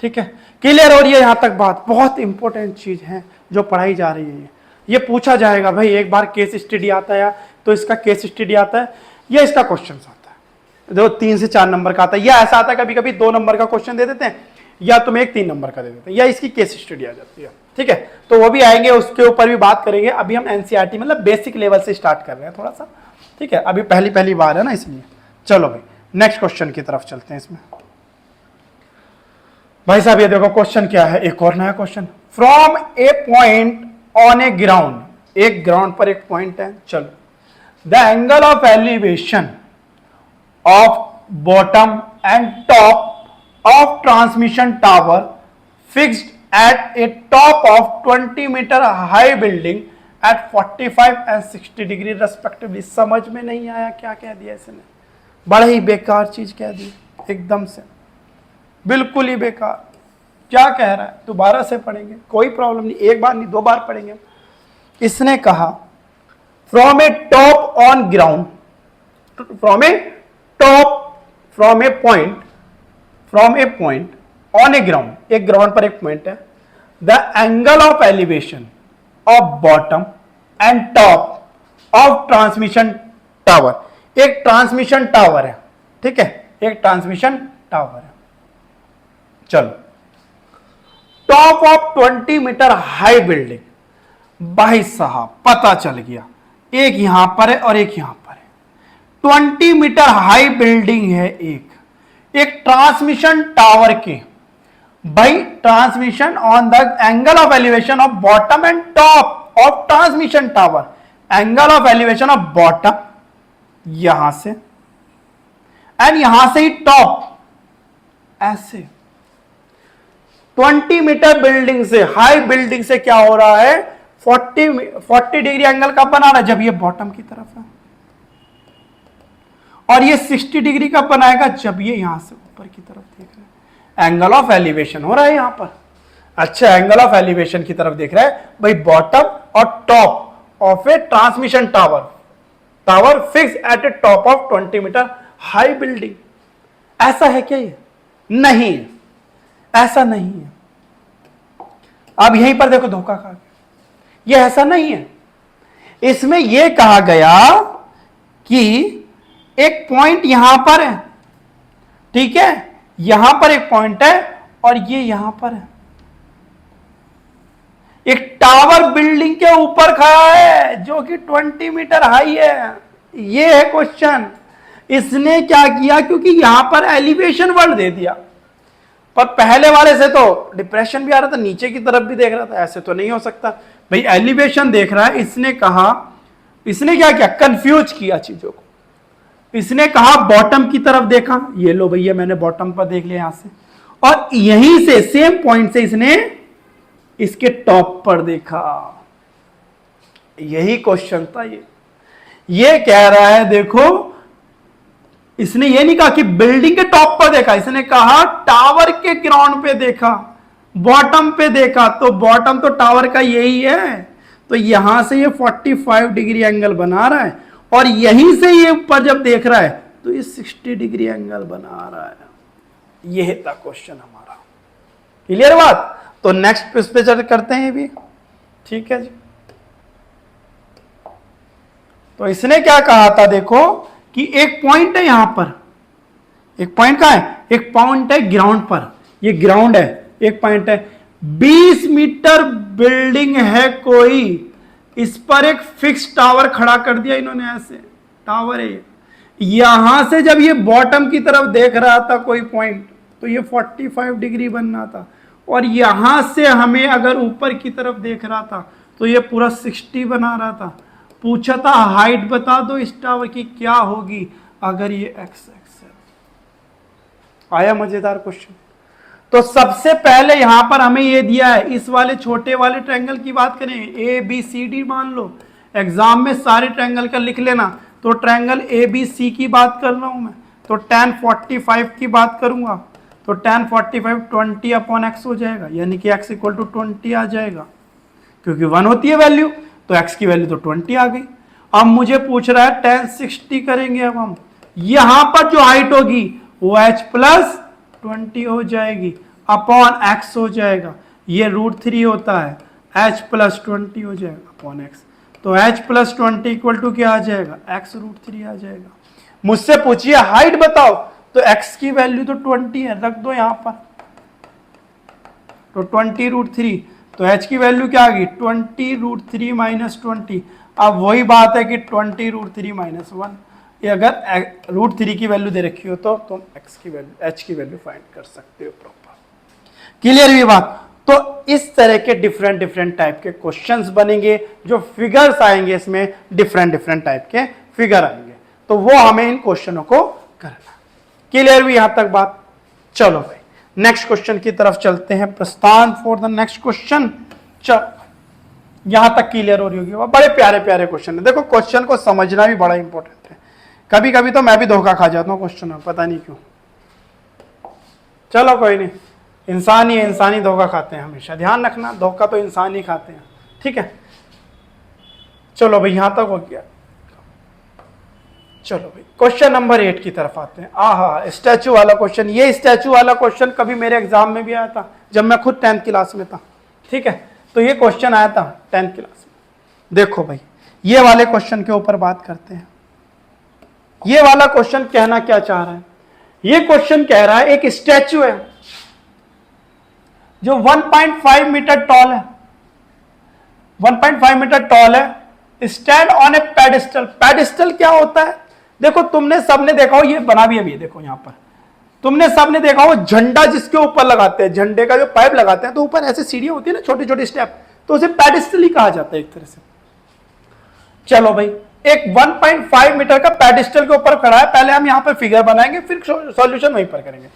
ठीक है, क्लियर हो रही है यहां तक बात। बहुत इंपॉर्टेंट चीज है जो पढ़ाई जा रही है। ये पूछा जाएगा भाई, एक बार केस स्टडी आता है तो इसका केस स्टडी आता है या इसका क्वेश्चन आता है, जो 3 से 4 नंबर का आता है, या ऐसा आता है कभी कभी 2 नंबर का क्वेश्चन दे देते हैं, या तुम्हें एक 3 नंबर का दे देते हैं, या इसकी केस स्टडी आ जाती है। ठीक है, तो वो भी आएंगे, उसके ऊपर भी बात करेंगे। अभी हम एनसीईआरटी मतलब बेसिक लेवल से स्टार्ट कर रहे हैं थोड़ा सा। ठीक है, अभी पहली बार है ना, इसलिए। चलो भाई नेक्स्ट क्वेश्चन की तरफ चलते हैं। इसमें भाई साहब ये देखो क्वेश्चन क्या है, एक और नया question. From a point on a ground, एक ग्राउंड पर एक पॉइंट है, चलो। The angle of elevation of bottom and top of transmission tower fixed at a top of 20 metre high building at 45 and 60 degree respectively. समझ में नहीं आया क्या कह दिया इसने, बड़ा ही बेकार चीज कह दी एकदम से, बिल्कुल ही बेकार। क्या कह रहा है, दोबारा से पढ़ेंगे, कोई प्रॉब्लम नहीं, एक बार नहीं 2 बार पढ़ेंगे। इसने कहा from a top on ground, from a point on a ground, एक ग्राउंड पर एक पॉइंट है। The angle of elevation of bottom and top of transmission tower, एक ट्रांसमिशन टावर है। ठीक है, एक ट्रांसमिशन टावर है। चलो, top of 20 metre high building, भाई साहब पता चल गया, एक यहां पर है और एक यहां पर है। 20 मीटर हाई बिल्डिंग है एक ट्रांसमिशन टावर के। भाई transmission on the angle of elevation of bottom and top of transmission tower, angle of elevation of bottom यहां से एंड यहां से ही टॉप, ऐसे 20 मीटर बिल्डिंग से, हाई बिल्डिंग से क्या हो रहा है 40 डिग्री एंगल कब बना रहा है, जब ये बॉटम की तरफ है, और ये 60 डिग्री कब बनाएगा, जब ये यहां से ऊपर की तरफ देख रहा है। एंगल ऑफ एलिवेशन हो रहा है यहां पर। अच्छा, एंगल ऑफ एलिवेशन की तरफ देख रहा है भाई, बॉटम और top of a transmission tower fix at a top of 20 metre high building. ऐसा है क्या ये? नहीं है, ऐसा नहीं है। अब यहीं पर देखो धोखा खा गया, ये ऐसा नहीं है। इसमें यह कहा गया कि एक पॉइंट यहां पर है, ठीक है, यहां पर एक पॉइंट है और ये यहां पर है। एक टावर बिल्डिंग के ऊपर खड़ा है जो कि 20 मीटर हाई है। ये है क्वेश्चन। इसने क्या किया, क्योंकि यहां पर एलिवेशन वर्ड दे दिया, पर पहले वाले से तो डिप्रेशन भी आ रहा था, नीचे की तरफ भी देख रहा था, ऐसे तो नहीं हो सकता भाई, एलिवेशन देख रहा है। इसने कहा, इसने क्या किया, कंफ्यूज किया चीजों को। इसने कहा बॉटम की तरफ देखा, ये लो भैया मैंने बॉटम पर देख लिया यहां से, और यहीं से सेम पॉइंट से इसने इसके टॉप पर देखा। यही क्वेश्चन था ये कह रहा है, देखो इसने ये नहीं कहा कि बिल्डिंग के टॉप पर देखा, इसने कहा टावर के ग्राउंड पे देखा। बॉटम पे देखा तो बॉटम तो टावर का यही है, तो यहां से ये 45 डिग्री एंगल बना रहा है, और यहीं से ये ऊपर जब देख रहा है तो ये 60 डिग्री एंगल बना रहा है। ये था क्वेश्चन हमारा। क्लियर बात? तो नेक्स्ट इस पे चर्चा करते हैं भी। ठीक है जी। तो इसने क्या कहा था, देखो कि एक पॉइंट है यहां पर, एक पॉइंट कहां है, एक पॉइंट है ग्राउंड पर, ये ग्राउंड है, एक पॉइंट है, 20 मीटर बिल्डिंग है कोई, इस पर एक फिक्स टावर खड़ा कर दिया इन्होंने, ऐसे टावर है, यहां से जब ये बॉटम की तरफ देख रहा था कोई पॉइंट, तो ये 45 डिग्री बनना था, और यहां से हमें अगर ऊपर की तरफ देख रहा था तो ये पूरा 60 बना रहा था। पूछा था हाइट बता दो इस टावर की क्या होगी अगर ये एक्स एक्स है। आया मजेदार क्वेश्चन? तो सबसे पहले यहां पर हमें ये दिया है, इस वाले छोटे वाले ट्रायंगल की बात करें, ए बी सी डी मान लो, एग्जाम में सारे ट्रायंगल का लिख लेना, तो ट्रायंगल ए बी सी की बात कर रहा हूं मैं, तो tan 45 की बात करूंगा, तो tan 45 20 अपॉन एक्स हो जाएगा, यानी कि x इक्वल टू 20 आ जाएगा, क्योंकि 1 होती है वैल्यू, तो x की वैल्यू तो 20 आ गई। अब मुझे पूछ रहा है tan 60 करेंगे, अब हम यहां पर जो हाइट होगी वो h प्लस 20 हो जाएगी, अपॉन x हो जाएगा, ये √3 होता है, h प्लस 20 हो जाएगा अपॉन x, तो h प्लस 20 इक्वल टू क्या आ जाएगा, x √3 आ जाएगा। मुझसे पूछिए हाइट बताओ, तो x की वैल्यू तो 20 है, रख दो यहां पर, तो 20 √3, तो h की वैल्यू क्या आ गई, 20 √3 माइनस 20। अब वही बात है कि 20 √3 माइनस 1, ये अगर √3 की वैल्यू दे रखी हो तो तुम x की वैल्यू, h की वैल्यू फाइंड कर सकते हो प्रॉपर। क्लियर हुई बात? तो इस तरह के डिफरेंट डिफरेंट टाइप के क्वेश्चंस बनेंगे, जो फिगर्स आएंगे इसमें डिफरेंट डिफरेंट टाइप के फिगर आएंगे, तो वो हमें इन क्वेश्चनों को करना। क्लियर हुई यहां तक बात? चलो भाई नेक्स्ट क्वेश्चन की तरफ चलते हैं, प्रस्थान फॉर द नेक्स्ट क्वेश्चन। चलो यहां तक क्लियर हो रही होगी, बड़े प्यारे प्यारे क्वेश्चन है। देखो क्वेश्चन को समझना भी बड़ा इंपॉर्टेंट है, कभी कभी तो मैं भी धोखा खा जाता हूं क्वेश्चन में, पता नहीं क्यों। चलो कोई नहीं, इंसानी धोखा खाते हैं हमेशा, ध्यान रखना, धोखा तो इंसान ही खाते हैं। ठीक है, चलो भाई यहां तक हो गया। चलो भाई क्वेश्चन नंबर 8 की तरफ आते हैं। आहा, स्टैचू वाला क्वेश्चन, ये स्टैचू वाला क्वेश्चन कभी मेरे एग्जाम में भी आया था जब मैं खुद 10th क्लास में था। ठीक है, तो ये क्वेश्चन आया था 10th क्लास में। देखो भाई ये वाले क्वेश्चन के ऊपर बात करते हैं। ये वाला क्वेश्चन कहना क्या चाह रहा है, ये क्वेश्चन कह रहा है एक स्टैचू है जो 1.5 मीटर टॉल है, 1.5 मीटर टॉल है, stand on A pedestal. Pedestal क्या होता है, देखो तुमने सबने देखा हो, ये बना भी अभी, देखो यहां पर तुमने सबने देखा हो झंडा जिसके ऊपर लगाते हैं, झंडे का जो पाइप लगाते हैं, तो ऊपर ऐसे सीढ़ियां होती है ना, छोटी छोटी स्टेप, तो उसे पेडिस्टल ही कहा जाता है एक तरह से। चलो भाई एक 1.5 मीटर का पेडिस्टल के ऊपर खड़ा है, पहले हम यहां पर फिगर बनाएंगे फिर सॉल्यूशन वहीं पर करेंगे।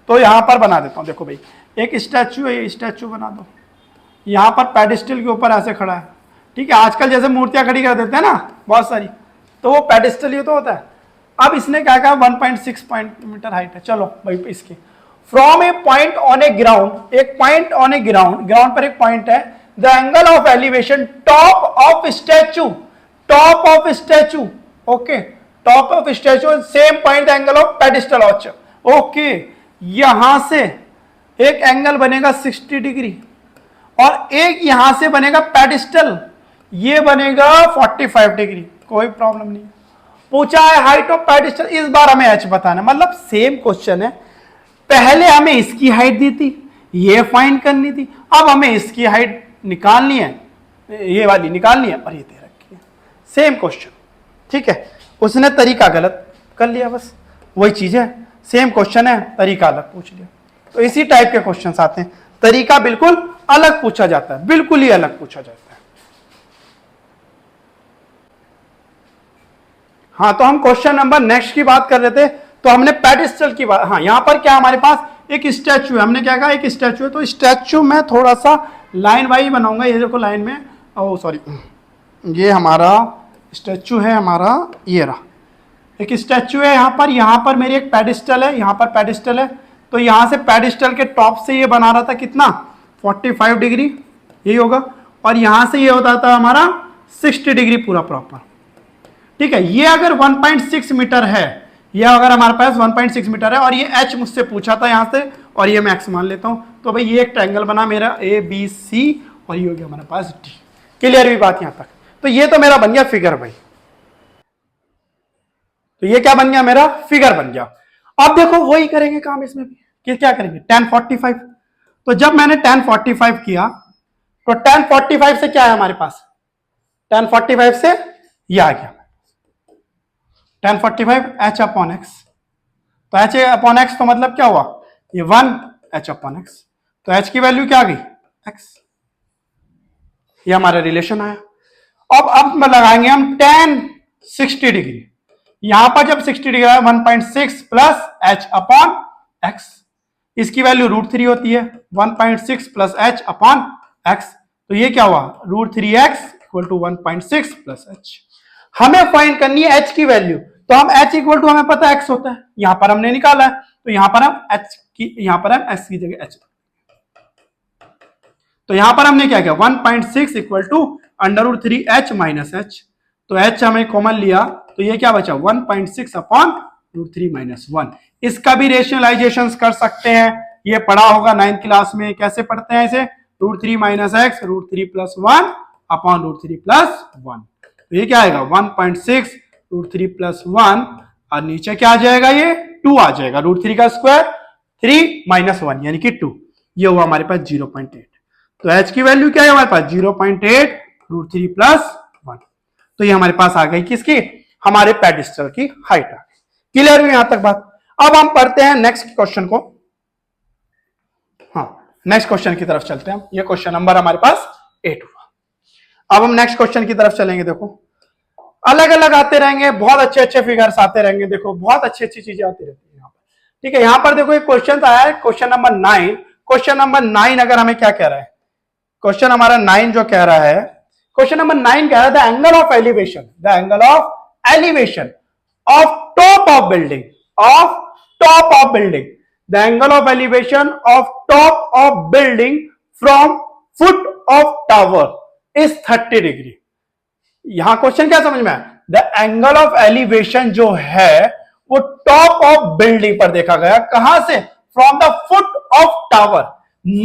तो यहां पर बना देता हूं, देखो भाई एक स्टैचू है, ये स्टैचू बना दो, यहां पर पेडिस्टल के ऊपर ऐसे खड़ा है। ठीक है, आजकल जैसे मूर्तियां खड़ी कर देते हैं ना बहुत सारी, तो वो पेडिस्टल ही तो होता है। अब इसने क्या कहा 1.6 मीटर हाइट है। चलो भाई इसकी from a point on a ground, एक point on a ground, ground पर एक पॉइंट है, the angle of elevation top of statue, top of statue, okay, top of statue same point the angle of pedestal also. Okay, यहां से एक angle बनेगा 60 degree और एक यहां से बनेगा पेडिस्टल, ये बनेगा 45 डिग्री, कोई प्रॉब्लम नहीं। पूछा है हाइट ऑफ पेडिस्टल, इस बार हमें एच बताना, मतलब सेम क्वेश्चन है, पहले हमें इसकी हाइट दी थी, ये फाइंड करनी थी, अब हमें इसकी हाइट निकालनी है, ये वाली निकालनी है, और ये दे रखी है, सेम क्वेश्चन। ठीक है, उसने तरीका गलत कर लिया, बस वही चीज है, सेम क्वेश्चन है, तरीका अलग पूछ लिया। तो इसी टाइप के क्वेश्चंस आते हैं, तरीका बिल्कुल अलग पूछा जाता है, बिल्कुल ही अलग पूछा जाता है। हाँ, तो हम क्वेश्चन नंबर नेक्स्ट की बात कर रहे थे, तो हमने पेडिस्टल की बात, हाँ यहां पर क्या हमारे पास एक स्टैचू है, हमने क्या कहा एक स्टैचू है, तो स्टैचू में थोड़ा सा लाइन वाइज बनाऊंगा, ये देखो लाइन में, ओ सॉरी, ये हमारा स्टैचू है, हमारा ये रहा एक स्टैचू है यहाँ पर मेरी एक पेडिस्टल है, यहाँ पर पेडिस्टल है, तो यहाँ से पेडिस्टल के टॉप से ये बना रहा था कितना 45 डिग्री, यही होगा, और यहां से ये होता था हमारा 60 डिग्री पूरा प्रॉपर। ठीक है, ये अगर 1.6 मीटर है, ये अगर हमारे पास 1.6 मीटर है और ये h मुझसे पूछा था यहां से, और ये मैं x मान लेता हूं, तो भाई ये एक ट्रायंगल बना मेरा ABC, और ये हो गया हमारे पास D। क्लियर हुई बात यहां तक? तो ये तो मेरा बन गया फिगर भाई, तो ये क्या बन गया, मेरा फिगर बन गया। अब देखो वही करेंगे काम इसमें भी, कि क्या करेंगे, tan 45। तो जब मैंने tan 45 किया, तो tan 45 से क्या है हमारे पास, tan 45 से ये आ गया tan 45 h अपॉन x। तो h अपॉन x तो मतलब क्या हुआ, ये 1 h अपॉन x, तो h की वैल्यू क्या आ गई, x। ये हमारा रिलेशन आया। अब लगाएंगे हम tan 60 डिग्री, यहां पर जब 60 डिग्री आया 1.6 प्लस h अपॉन x, इसकी वैल्यू √3 होती है, 1.6 प्लस h अपॉन x, तो ये क्या हुआ, √3x equal to 1.6 plus h। हमें फाइंड करनी है h की वैल्यू, तो हम h इक्वल टू हमें पता है x होता है, यहां पर हमने निकाला है, तो यहां पर हम s की जगह h, तो यहां पर हमने क्या किया, 1.6 equal to √3h minus h, तो h हमें कॉमन लिया, तो ये क्या बचा, 1.6 अपॉन √3 माइनस 1। इसका भी रेशनलाइजेशन कर सकते हैं, ये पढ़ा होगा 9th क्लास में, कैसे पढ़ते हैं इसे, √3 minus x √3 plus 1 upon √3 plus 1, तो ये क्या आएगा 1.6 √3 प्लस 1, और नीचे क्या आ जाएगा, ये 2 आ जाएगा, √3 का स्क्वायर 3 माइनस 1 यानी कि 2, ये हुआ हमारे पास 0.8। तो h की वैल्यू क्या है हमारे पास, 0.8 √3 प्लस 1, तो ये हमारे पास आ गई किसकी, हमारे पेडिस्टल की हाइट आ गई। क्लियर हुई यहां तक बात? अब हम पढ़ते हैं नेक्स्ट क्वेश्चन को। हाँ, नेक्स्ट क्वेश्चन की तरफ चलते हैं। ये क्वेश्चन नंबर हमारे पास 8 हुआ। अब हम नेक्स्ट क्वेश्चन की तरफ चलेंगे। देखो अलग अलग आते रहेंगे, बहुत अच्छे अच्छे फिगर्स आते रहेंगे, देखो बहुत अच्छी अच्छी चीजें आती रहती है यहाँ पर। ठीक है, यहाँ पर देखो एक क्वेश्चन आया है, क्वेश्चन नंबर 9। क्वेश्चन नंबर 9 अगर हमें क्या कह रहा है, क्वेश्चन हमारा 9 जो कह रहा है, क्वेश्चन नंबर 9 कह रहा है the angle of elevation, the angle of elevation of top of building, of top of building, the angle of elevation of top of building from foot of tower is 30 degree. यहां question क्या समझ में आया, the angle of elevation जो है वो top of building पर देखा गया, कहां से, from the foot of tower.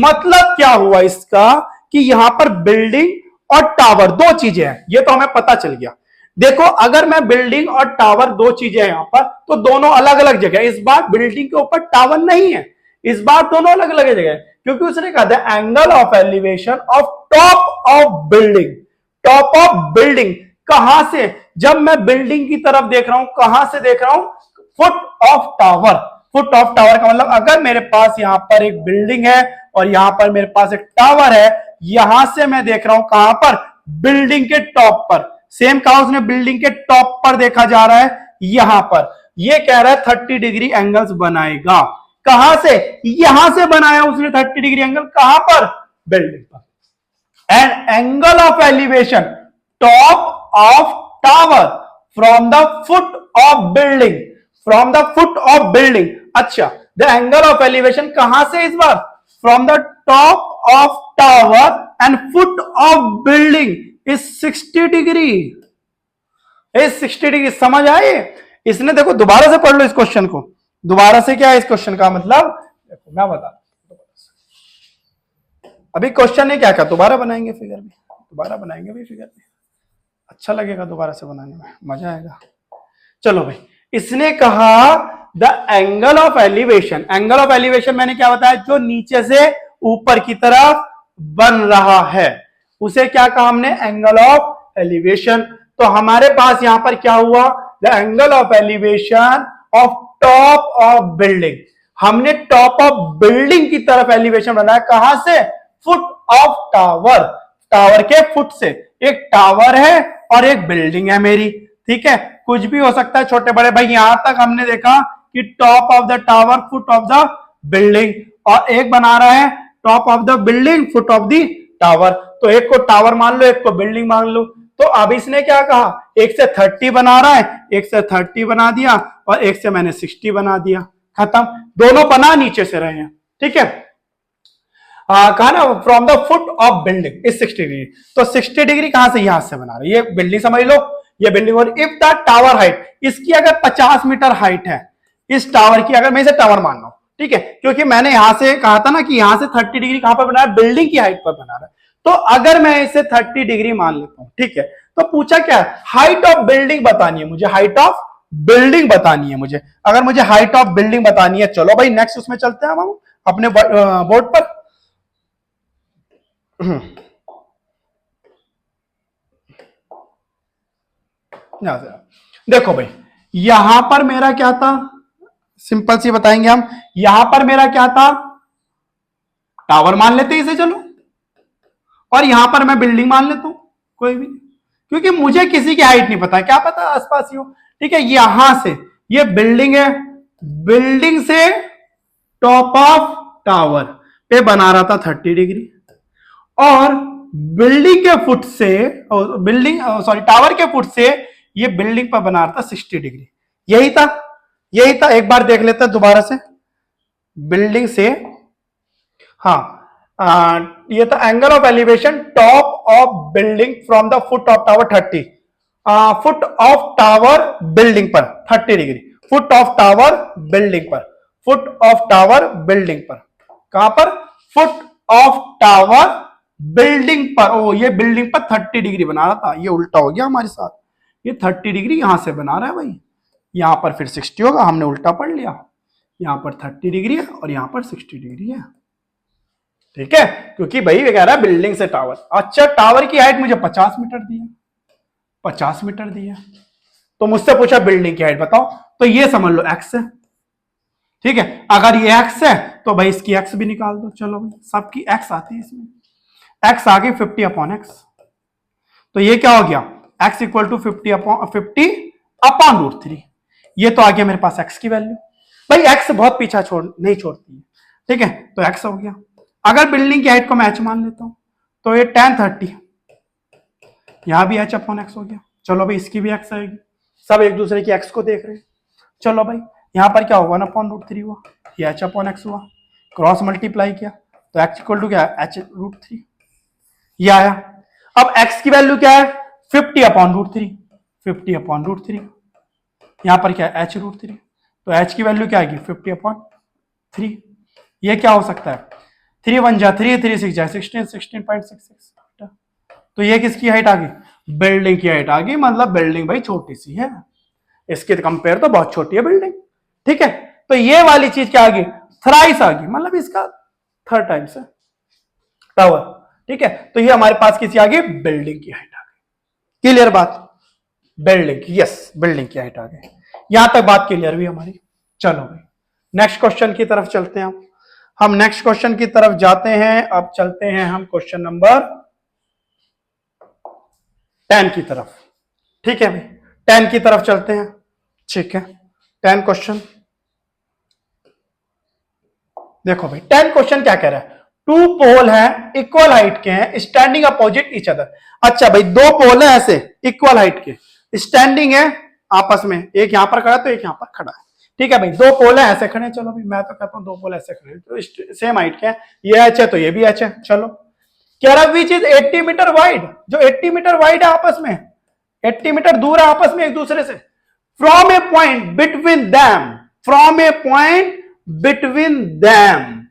मतलब क्या हुआ इसका, कि यहां पर बिल्डिंग और टावर दो चीजें हैं, ये तो हमें पता चल गया। देखो अगर मैं बिल्डिंग और टावर दो चीजें हैं यहां पर, तो दोनों अलग अलग जगह, इस बार बिल्डिंग के ऊपर टावर नहीं है, इस बार दोनों अलग अलग जगह है, क्योंकि उसने कहा the angle of elevation of top of building, top of building कहां से, जब मैं बिल्डिंग की तरफ देख रहा हूं, कहां से देख रहा हूं, foot of tower. Foot of tower का मतलब अगर मेरे पास यहां पर एक बिल्डिंग है और यहां पर मेरे पास एक टावर है, यहां से मैं देख रहा हूं कहां पर, बिल्डिंग के टॉप पर। सेम कहा उसने, बिल्डिंग के टॉप पर देखा जा रहा है, यहां पर ये कह रहा है 30 डिग्री एंगल्स बनाएगा। कहां से, यहां से बनाया उसने 30 डिग्री एंगल, कहां पर, बिल्डिंग पर। And angle of elevation top of tower from the foot of building, from the foot of building. अच्छा, द एंगल ऑफ एलिवेशन कहां से इस बार, from the top of tower and foot of building is 60 degree, is 60 degree. समझ आए? इसने देखो दोबारा से पढ़ लो इस क्वेश्चन को, दोबारा से क्या है इस क्वेश्चन का मतलब, देखो मैं बता, अभी क्वेश्चन ने क्या कहा, दोबारा बनाएंगे फिगर में, दोबारा बनाएंगे भाई फिगर में, अच्छा लगेगा दोबारा से बनाने में, मजा आएगा। चलो भाई, इसने कहा the angle of elevation, angle of elevation मैंने क्या बताया, जो नीचे से ऊपर की तरफ बन रहा है उसे क्या कहा हमने, एंगल ऑफ एलिवेशन। तो हमारे पास यहां पर क्या हुआ, the angle of elevation of top of building. हमने टॉप ऑफ बिल्डिंग की तरफ एलिवेशन बनाया, कहां से, फुट ऑफ टावर, टावर के फुट से। एक टावर है और एक बिल्डिंग है मेरी, ठीक है, कुछ भी हो सकता है छोटे बड़े भाई। यहां तक हमने देखा कि top of the tower foot of the building, और एक बना रहा है top of the building foot of the tower. तो एक को टावर मान लो, एक को बिल्डिंग मान लो। तो अब इसने क्या कहा, एक से 30 बना रहा है, एक से 30 बना दिया और एक से मैंने 60 बना दिया, खत्म। दोनों बना नीचे से रहे हैं, ठीक है। कहा ना from the foot of building is 60 degree, तो 60 डिग्री कहां से, यहां से बना रहे, ये बिल्डिंग समझ लो, ये बिल्डिंग। और इफ द टावर हाइट, इसकी अगर 50 मीटर हाइट है इस टावर की, अगर मैं इसे टावर मान रहा हूं, ठीक है, क्योंकि मैंने यहां से कहा था ना कि यहां से 30 डिग्री कहां पर बना रहा है, बिल्डिंग की हाइट पर बना रहा है। तो अगर मैं इसे 30 डिग्री मान लेता हूं, ठीक है, तो पूछा क्या है, हाइट ऑफ बिल्डिंग बतानी है मुझे, हाइट ऑफ बिल्डिंग बतानी है मुझे। अगर मुझे हाइट ऑफ बिल्डिंग बतानी है, चलो भाई नेक्स्ट उसमें चलते हैं हम अपने बोर्ड पर। देखो भाई, यहां पर मेरा क्या था, सिंपल सी बताएंगे हम, यहां पर मेरा क्या था, टावर मान लेते हैं इसे, चलो, और यहां पर मैं बिल्डिंग मान लेता हूं कोई भी, क्योंकि मुझे किसी की हाइट नहीं पता है, क्या पता आसपास ही हो, ठीक है। यहां से ये बिल्डिंग है, बिल्डिंग से टॉप ऑफ टावर पे बना रहा था 30 डिग्री, और बिल्डिंग के फुट से, बिल्डिंग सॉरी टावर के फुट से ये बिल्डिंग पर बना रहा था 60 डिग्री। यही था, यही था। एक बार देख लेते हैं दोबारा से, बिल्डिंग से, हाँ, ये था angle of elevation top of building from the foot of tower 30, foot of tower building पर 30 degree, foot of tower building पर, फुट ऑफ टावर बिल्डिंग पर, कहां पर, फुट ऑफ टावर बिल्डिंग पर। ओ, ये बिल्डिंग पर 30 डिग्री बना रहा था, ये उल्टा हो गया हमारे साथ, ये 30 डिग्री यहां से बना रहा है भाई, यहां पर फिर 60 होगा, हमने उल्टा पढ़ लिया, यहां पर 30 डिग्री है और यहां पर 60 डिग्री है, ठीक है, क्योंकि भाई कह रहा है बिल्डिंग से टावर। अच्छा, टावर की हाइट मुझे 50 मीटर दी है, 50 मीटर दी है, तो मुझसे पूछा बिल्डिंग की हाइट बताओ, तो ये समझ लो एक्स है, ठीक है। अगर ये एक्स है तो भाई इसकी एक्स भी निकाल दो, चलो भाई सबकी एक्स आती है इसमें, एक्स आ गई 50 अपॉन एक्स, तो ये क्या हो गया, एक्स इक्वल टू 50 अपॉन √3, ये तो आ गया मेरे पास एक्स की वैल्यू। भाई एक्स बहुत पीछा नहीं छोड़ती है, ठीक है, तो एक्स हो गया। अगर बिल्डिंग की हाइट को मैं एच मान लेता हूं, तो ये tan 30, यहां भी एच अपॉन एक्स हो गया, चलो भाई इसकी भी एक्स आएगी, सब एक दूसरे की एक्स को देख रहे हैं। चलो भाई यहां पर क्या हुआ, 1/√3 हुआ, ये एच अपॉन एक्स हुआ, क्रॉस मल्टीप्लाई किया तो एक्स इक्वल टू क्या है, h√3, ये आया। अब x की वैल्यू क्या है, 50/√3, 50/√3, यहां पर क्या है h√3, तो h की वैल्यू क्या आएगी 50/3, ये क्या हो सकता है, 3 1 जा 3 3 6 जा 16 16.66, तो ये किसकी हाइट आ गई, बिल्डिंग की हाइट आ गई, मतलब बिल्डिंग भाई छोटी सी है, इसके कंपेयर तो बहुत छोटी है बिल्डिंग, ठीक है। तो ये वाली चीज क्या आ गई, थ्राइस आ गई, मतलब इसका 3rd टाइम्स है टावर, ठीक है। तो ये हमारे पास किसी आ गई, बिल्डिंग की हाइट आ गई, क्लियर बात, बिल्डिंग की, यस बिल्डिंग की हाइट आ गई, यहां तक बात क्लियर हुई हमारी। चलो भाई नेक्स्ट क्वेश्चन की तरफ चलते हैं हम नेक्स्ट क्वेश्चन की तरफ जाते हैं, अब चलते हैं हम क्वेश्चन नंबर 10 की तरफ, ठीक है भाई 10 की तरफ चलते हैं, ठीक है। 10 क्वेश्चन देखो भाई, 10 क्वेश्चन क्या कह रहा है, 2 पोल है इक्वल हाइट के हैं, स्टैंडिंग अपोजिट ईच अदर। अच्छा भाई 2 पोल है ऐसे इक्वल हाइट के, स्टैंडिंग है आपस में, एक यहां पर खड़ा है तो एक यहां पर खड़ा है, ठीक है भाई। 2 पोल है ऐसे खड़े हैं, चलो भाई मैं तो कहता हूं 2 पोल ऐसे खड़े हैं तो सेम हाइट के हैं, ये एच है तो ये भी एच है, चलो। कह रहा विच इज 80 मीटर वाइड, जो 80 मीटर वाइड है आपस में, 80 मीटर दूर है आपस में एक दूसरे से, from a point between them, from a point between them,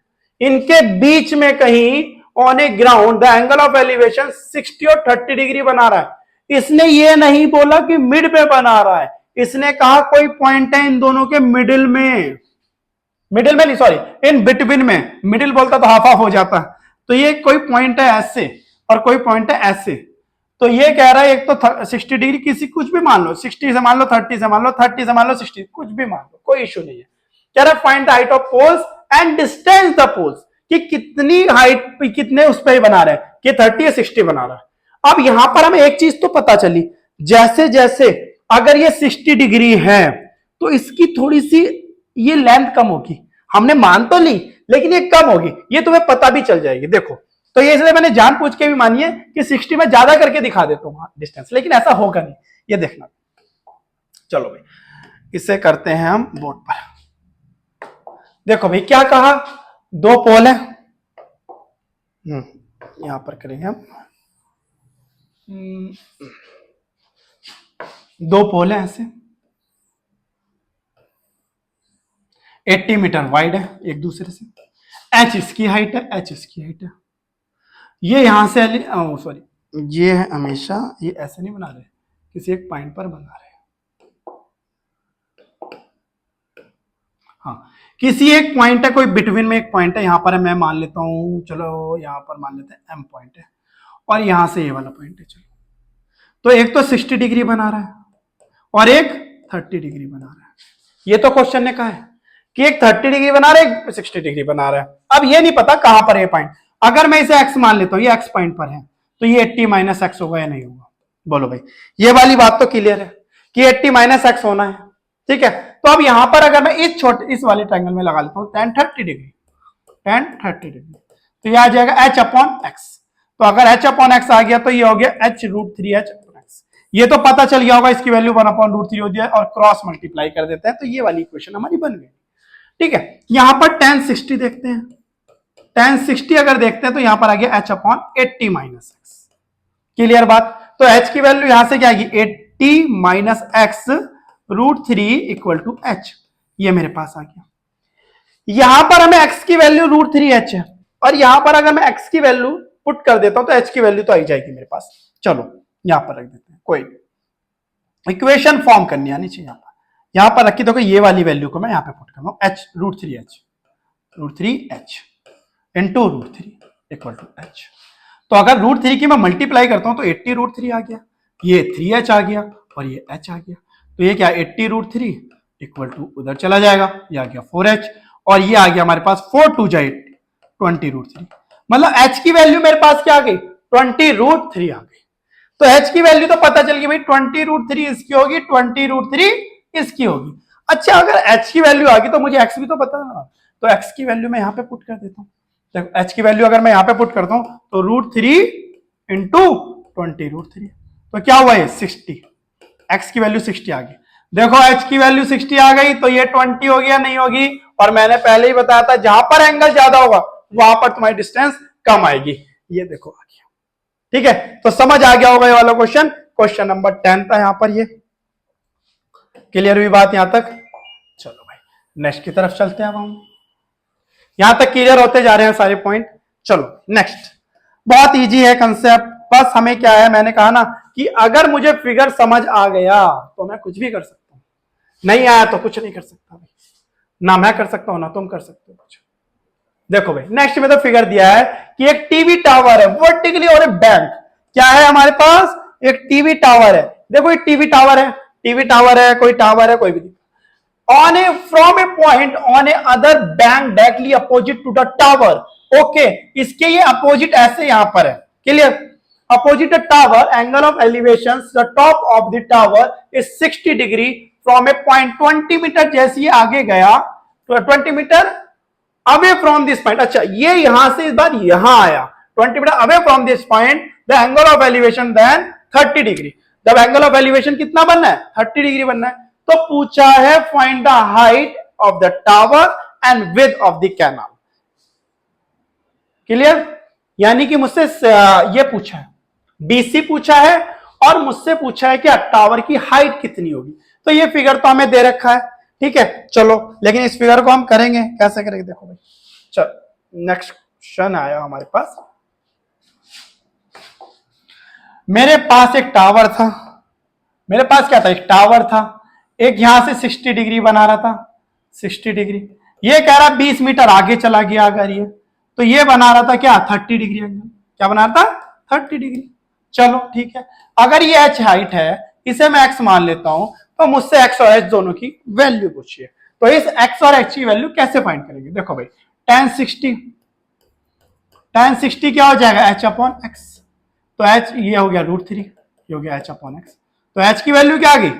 इनके बीच में कहीं on a ground the angle of elevation 60 और 30 डिग्री बना रहा है। इसने ये नहीं बोला कि मिड पे बना रहा है, इसने कहा कोई पॉइंट है इन दोनों के मिडिल में, मिडिल में नहीं सॉरी इन बिटवीन में, मिडिल बोलता तो हाफ हाफ हो जाता, तो ये कोई पॉइंट है ऐसे और कोई पॉइंट है ऐसे, तो ये कह रहा है एक तो 60 डिग्री, किसी कुछ भी मान लो, 60 से मान लो, 30 से मान लो, 30 से मान लो 60, कुछ भी मान लो, कोई इश्यू नहीं है। कह रहा है find the height of poles and distance the poles, कि कितनी हाइट पे कितने उस पर बना रहा है, कि 30 या 60 बना रहा है। अब यहां पर हमें एक चीज तो पता चली, जैसे जैसे अगर ये 60 डिग्री है तो इसकी थोड़ी सी ये लेंथ कम होगी, हमने मान तो ली लेकिन ये कम होगी, ये तुम्हें पता भी चल जाएगी, देखो। तो ये इसलिए मैंने जान पूछ के भी मानी है कि 60 में ज्यादा करके दिखा देता हूं डिस्टेंस, लेकिन ऐसा होगा नहीं, ये देखना। चलो भाई इसे करते हैं हम बोर्ड पर, देखो भाई क्या कहा, 2 पोल है, यहाँ पर करेंगे हम, दो पोल है ऐसे, 80 मीटर वाइड है एक दूसरे से, h इसकी हाइट है, h इसकी हाइट है, ये यहां से सॉरी, ये है हमेशा, ये ऐसे नहीं बना रहे, किसी एक पॉइंट पर बना रहे, हाँ किसी एक पॉइंट है, कोई बिटवीन में एक पॉइंट है, यहां पर मैं मान लेता हूं, चलो यहां पर मान लेते हैं m पॉइंट है, और यहां से ये वाला पॉइंट है, चलो तो एक तो 60 डिग्री बना रहा है और एक 30 डिग्री बना रहा है। ये तो क्वेश्चन ने कहा है कि एक 30 डिग्री बना रहा है, एक 60 डिग्री बना रहा है। अब ये नहीं पता कहां पर है पॉइंट, अगर मैं इसे x मान लेता हूं, ये x पॉइंट पर है, तो ये 80 माइनस एक्स होगा या नहीं होगा, बोलो भाई। ये वाली बात तो क्लियर है कि 80 माइनस एक्स होना है, ठीक है। तो अब यहां पर अगर मैं इस वाले ट्रायंगल में लगा लेता हूं tan 30 डिग्री, tan 30 डिग्री, तो ये आ जाएगा h अपॉन एक्स। तो अगर h अपॉन एक्स आ गया तो ये हो गया h root 3h upon x. ये तो पता चल गया होगा, इसकी वैल्यू 1 अपॉन रूट 3 होती है, और क्रॉस मल्टीप्लाई कर देते हैं, तो ये वाली इक्वेशन हमारी बन गई, ठीक है। यहां पर tan 60 देखते हैं, tan 60 अगर देखते हैं तो यहां पर आ गया h upon 80 minus x. Clear बात। तो h की वैल्यू यहां से क्या आएगी, 80 minus x root 3 equal to h, ये मेरे पास आ गया। यहां पर हमें x की वैल्यू रूट 3h है, और यहां पर अगर मैं x की वैल्यू पुट कर देता हूं तो h की वैल्यू तो आई जाएगी मेरे पास। चलो यहां पर रख देते हैं, कोई इक्वेशन फॉर्म करनी आनी चाहिए। यहां पर रखी, देखो ये वाली वैल्यू को मैं यहां पे पुट कर रहा हूं, h root 3h into root 3 equal to h। तो अगर रूट 3 की मैं मल्टीप्लाई करता हूं तो 80 रूट 3 आ गया, ये 3h आ गया और ये h आ गया, तो ये क्या 80 रूट 3 इक्वल टू उधर चला जाएगा, ये आ गया 4h, और ये आ गया हमारे पास 4 2 जा 20 रूट 3, मतलब h की वैल्यू मेरे पास क्या आ गई, 20 रूट 3 आ गई। तो h की वैल्यू तो पता चल गई भाई, 20 रूट 3 इसकी होगी, 20 रूट 3 इसकी होगी। अच्छा अगर h की वैल्यू आ गई तो मुझे x भी तो पता है, तो x की वैल्यू मैं यहां पे पुट कर देता हूं। देखो h की वैल्यू अगर मैं यहां पे पुट करता हूं तो रूट 3 इंटू 20 रूट 3, तो क्या हुआ है 60, x की वैल्यू 60 आ गई। देखो h की वैल्यू 60 आ गई तो ये 20 होगी या नहीं होगी, और मैंने पहले ही बताया था जहां पर एंगल ज्यादा होगा वहां पर तुम्हारी डिस्टेंस कम आएगी, ये देखो आ गया, ठीक है। तो समझ आ गया होगा ये वाला क्वेश्चन, क्वेश्चन नंबर 10 था यहां पर। ये क्लियर हुई बात यहां तक। चलो भाई नेक्स्ट की तरफ चलते हैं। अब हम यहां तक क्लियर होते जा रहे हैं सारे पॉइंट। चलो नेक्स्ट, बहुत इजी है कंसेप्ट, बस हमें क्या है, मैंने कहा ना कि अगर मुझे फिगर समझ आ गया तो मैं कुछ भी कर सकता हूं, नहीं आया तो कुछ नहीं कर सकता भाई, ना मैं कर सकता हूं ना तुम कर सकते हो कुछ। देखो भाई नेक्स्ट में तो फिगर दिया है कि एक टीवी टावर है वर्टिकली, और एक बैंक क्या है हमारे पास, एक टीवी टावर है। देखो ये टीवी टावर है, टीवी टावर है, कोई टावर है, कोई भी on a from a point on a other bank directly opposite to the tower। Okay इसके ये अपोजिट ऐसे यहां पर है, clear. Opposite the tower angle of elevation the top of the tower is 60 degree from a point 20 metre, जैसे ये आगे गया तो 20 metre away from this point. अच्छा ये यहां से इस बार यहां आया 20 metre away from this point, the angle of elevation then 30 degree. जब एंगल ऑफ एलिवेशन कितना बनना है, 30 डिग्री बनना है। तो पूछा है find the height of the tower and width of the canal. Clear, यानी कि मुझसे ये पूछा है, बीसी पूछा है और मुझसे पूछा है कि टावर की हाइट कितनी होगी। तो ये फिगर तो हमें दे रखा है, ठीक है। चलो लेकिन इस फिगर को हम करेंगे कैसे करेंगे, देखो भाई। चलो नेक्स्ट क्वेश्चन आया हमारे पास। मेरे पास एक टावर था, मेरे पास क्या था, एक टावर था, एक यहां से 60 डिग्री बना रहा था, 60 डिग्री। ये कह रहा 20 मीटर आगे चला गया अगर ये, तो ये बना रहा था क्या 30 डिग्री एंगल, क्या बना रहा था 30 डिग्री। चलो ठीक है, अगर ये h हाइट है, इसे मैं x मान लेता हूं, तो मुझसे x और h दोनों की वैल्यू पूछिए। तो इस x और h की वैल्यू कैसे फाइंड करेंगे, देखो भाई tan 60 क्या हो जाएगा h अपॉन x, तो h ये हो गया रूट 3, ये हो गया h अपॉन x, तो h की वैल्यू क्या आ गई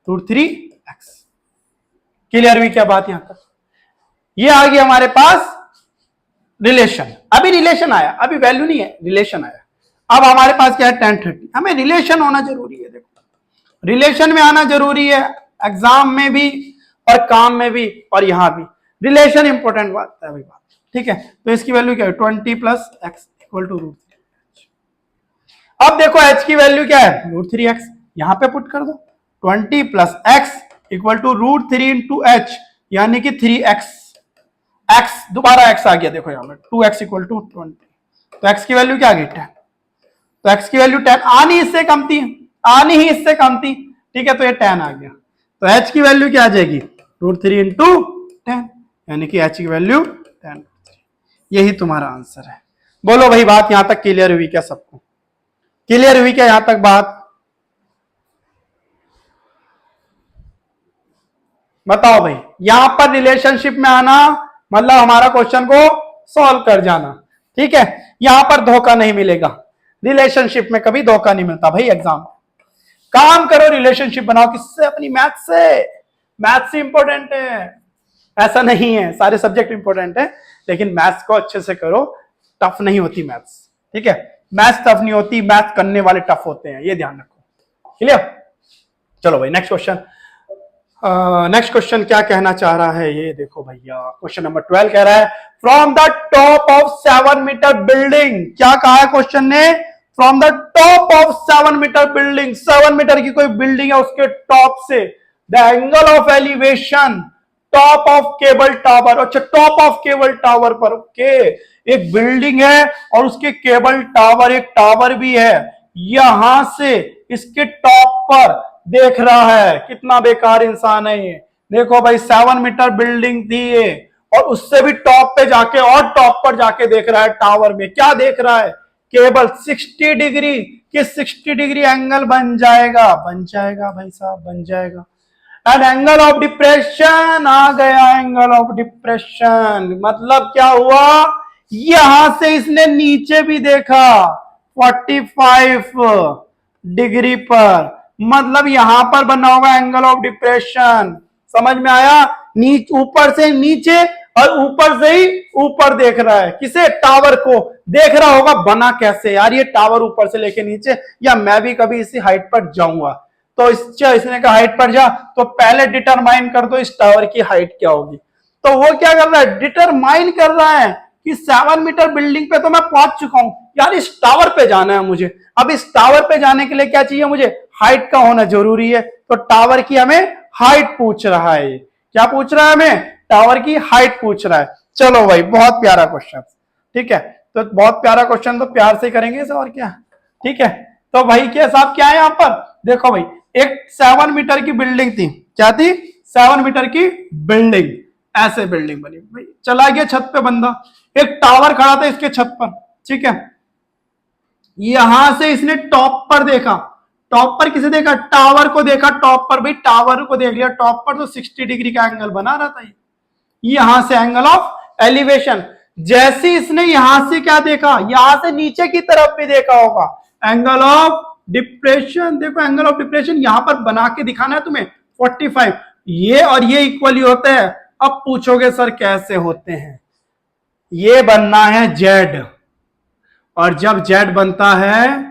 रूट 3x। क्लियर हुई क्या बात यहां तक। ये आ गया हमारे पास रिलेशन, अभी रिलेशन आया, अभी वैल्यू नहीं है, रिलेशन आया। अब हमारे पास क्या है tan 30, हमें रिलेशन होना जरूरी है। देखो रिलेशन में आना जरूरी है, एग्जाम में भी और काम में भी और यहां भी रिलेशन इंपॉर्टेंट बात है भाई बात, ठीक है। तो इसकी वैल्यू क्या है 20 प्लस एक्स इक्वल टू √3। अब देखो h की वैल्यू क्या है, √3x, यहां पे पुट कर दो। 20 plus x equal to √3 into h, यानी कि 3x। x दोबारा x आ गया, देखो यहां पे 2x इक्वल टू 20, तो x की वैल्यू क्या आ गई 10। तो x की वैल्यू 10 आनी इससे कम थी, आनी ही इससे कम थी, ठीक है, तो ये 10 आ गया। तो h की वैल्यू क्या आ जाएगी, √3 इंटू 10, यानी कि h की वैल्यू 10। यही तुम्हारा आंसर है। बोलो भाई, बात यहां तक क्लियर हुई क्या? सबको क्लियर हुई क्या यहां तक बात? बताओ भाई। यहां पर रिलेशनशिप में आना मतलब हमारा क्वेश्चन को सॉल्व कर जाना, ठीक है। यहां पर धोखा नहीं मिलेगा, रिलेशनशिप में कभी धोखा नहीं मिलता भाई। एग्जाम काम करो, रिलेशनशिप बनाओ, किससे? अपनी मैथ से। मैथ से इंपॉर्टेंट है, ऐसा नहीं है सारे सब्जेक्ट इंपॉर्टेंट है, लेकिन मैथ्स को अच्छे से करो। टफ नहीं होती मैथ्स, ठीक है। मैथ्स टफ नहीं होती, मैथ करने वाले टफ होते हैं, ये ध्यान रखो। क्लियर? चलो भाई नेक्स्ट क्वेश्चन। नेक्स्ट क्वेश्चन क्या कहना चाह रहा है, ये देखो भैया। क्वेश्चन नंबर 12 कह रहा है from the top of 7 metre building. क्या कहा है क्वेश्चन ने? From the top of 7 metre building, 7 metre की कोई बिल्डिंग है, उसके टॉप से the angle of elevation top of cable tower. अच्छा, टॉप ऑफ केबल टावर पर, ओके, एक बिल्डिंग है और उसके केबल टावर, एक टावर भी है, यहां से इसके टॉप पर देख रहा है। कितना बेकार इंसान है ये। देखो भाई 7 मीटर बिल्डिंग थी ये, और उससे भी टॉप पे जाके और टॉप पर जाके देख रहा है टावर में। क्या देख रहा है? केबल 60 डिग्री कि 60 डिग्री एंगल बन जाएगा, बन जाएगा भाई साहब, बन जाएगा। एंड एंगल ऑफ डिप्रेशन आ गया, एंगल ऑफ डिप्रेशन मतलब क्या हुआ? यहां से इसने नीचे भी देखा 45 डिग्री पर, मतलब यहां पर बना होगा एंगल ऑफ डिप्रेशन। समझ में आया? ऊपर से नीचे और ऊपर से ही ऊपर देख रहा है। किसे? टावर को देख रहा होगा। बना कैसे यार ये टावर ऊपर से लेके नीचे? या मैं भी कभी इसी हाइट पर जाऊंगा, तो इसने कहा हाइट पर जा, तो पहले डिटरमाइन कर दो इस टावर की हाइट क्या होगी। तो वो क्या कर रहा है? डिटरमाइन कर रहा है कि 7 मीटर बिल्डिंग पे तो मैं पहुंच चुका हूं यार, इस टावर पे जाना है मुझे। अब इस टावर पे जाने के लिए क्या चाहिए मुझे? हाइट का होना जरूरी है। तो टावर की हमें हाइट पूछ रहा है। क्या पूछ रहा है हमें? टावर की हाइट पूछ रहा है। चलो भाई, बहुत प्यारा क्वेश्चन, ठीक है। तो बहुत प्यारा क्वेश्चन, तो प्यार से करेंगे इसे, और क्या, ठीक है। तो भाई के साथ क्या है यहां पर? देखो भाई, एक 7 मीटर की बिल्डिंग थी। क्या थी? 7 मीटर की बिल्डिंग, ऐसे बिल्डिंग बनी भाई। चला गया छत पे बंदा, एक टावर खड़ा था इसके छत पर, ठीक है। यहां से इसने टॉप पर देखा। टॉप पर किसे देखा? टावर को देखा। टॉप पर भाई, टावर को देख लिया टॉप पर, तो 60 डिग्री का एंगल बना रहा था। यहां से एंगल ऑफ एलिवेशन। जैसे इसने यहां से क्या देखा? यहां से नीचे की तरफ भी देखा होगा एंगल ऑफ डिप्रेशन। देखो एंगल ऑफ डिप्रेशन यहां पर बना के दिखाना है तुम्हें 45। ये और ये इक्वली होता है। अब पूछोगे सर कैसे होते हैं? ये बनना है जेड, और जब जेड बनता है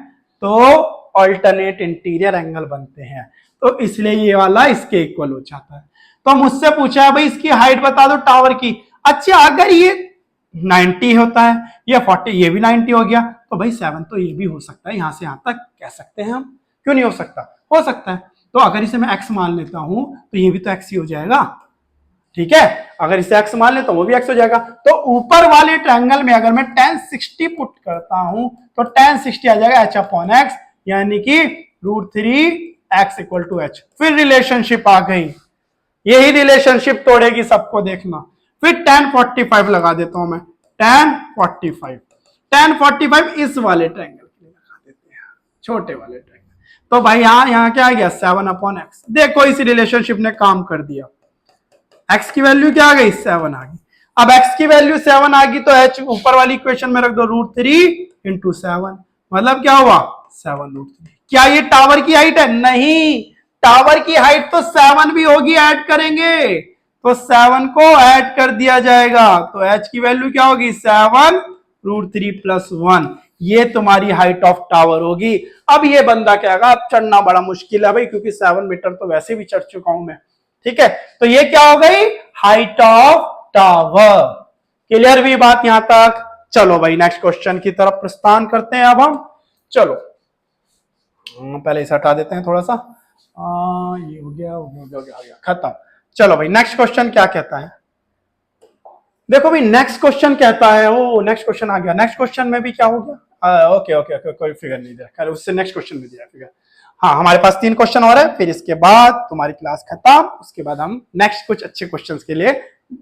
तो ऑल्टरनेट इंटीरियर एंगल बनते हैं, तो इसलिए ये वाला इसके इक्वल हो जाता है। तो मुझसे पूछा है भाई इसकी हाइट बता दो टावर की। अच्छा, अगर ये 90 होता है, ये 40, ये भी 90 हो गया, तो भाई 7 तो ये भी हो सकता है, यहां से यहां तक कह सकते हैं हम। क्यों नहीं हो सकता? हो सकता है। तो अगर इसे मैं x मान लेता हूं तो ये भी तो x ही हो जाएगा, ठीक है। अगर इसे x मान ले तो वो भी x हो जाएगा। तो ऊपर वाले ट्रायंगल में अगर मैं tan 60 पुट करता हूं तो tan 60 आ जाएगा h अपॉन x, यानी कि √3x इक्वल टू h। फिर रिलेशनशिप आ गई, यही रिलेशनशिप तोड़ेगी सबको, देखना। फिर tan 45 लगा देता हूं मैं, tan 45। tan 45 इस वाले ट्रायंगल के लिए लगा देते हैं, छोटे वाले ट्रायंगल। तो भाई यहां क्या आ गया? 7 अपॉन x। देखो इस रिलेशनशिप ने काम कर दिया। x की वैल्यू क्या आ गई? 7 आ गई। अब x की वैल्यू 7 आ गई तो h ऊपर वाली इक्वेशन में रख दो, √3 इंटू 7, मतलब क्या हुआ? 7√3। क्या ये टावर की हाइट है? नहीं, टावर की हाइट तो 7 भी होगी, ऐड करेंगे तो 7 को ऐड कर दिया जाएगा, तो h की वैल्यू क्या होगी? 7√3 प्लस 1। ये तुम्हारी हाइट ऑफ टावर होगी। अब ये बंदा क्या होगा? अब चढ़ना बड़ा मुश्किल है भाई, क्योंकि 7 मीटर तो वैसे भी चढ़ चुका हूं मैं, ठीक है। तो ये क्या हो गई? Height of tower. क्लियर हुई बात यहां तक? चलो भाई नेक्स्ट क्वेश्चन की तरफ प्रस्थान करते हैं अब हम। चलो पहले इसे हटा देते हैं थोड़ा सा। ये हो गया हो गया खत्म। चलो भाई नेक्स्ट क्वेश्चन क्या कहता है, देखो भाई नेक्स्ट क्वेश्चन कहता है, वो नेक्स्ट क्वेश्चन आ गया। नेक्स्ट क्वेश्चन में भी क्या हो गया, ओके ओके ओके, कोई फिगर नहीं दिया, खैर उससे नेक्स्ट क्वेश्चन में दिया फिगर। हाँ हमारे पास 3 क्वेश्चन और है, फिर इसके बाद तुम्हारी क्लास खत्म। उसके बाद हम नेक्स्ट कुछ अच्छे क्वेश्चंस के लिए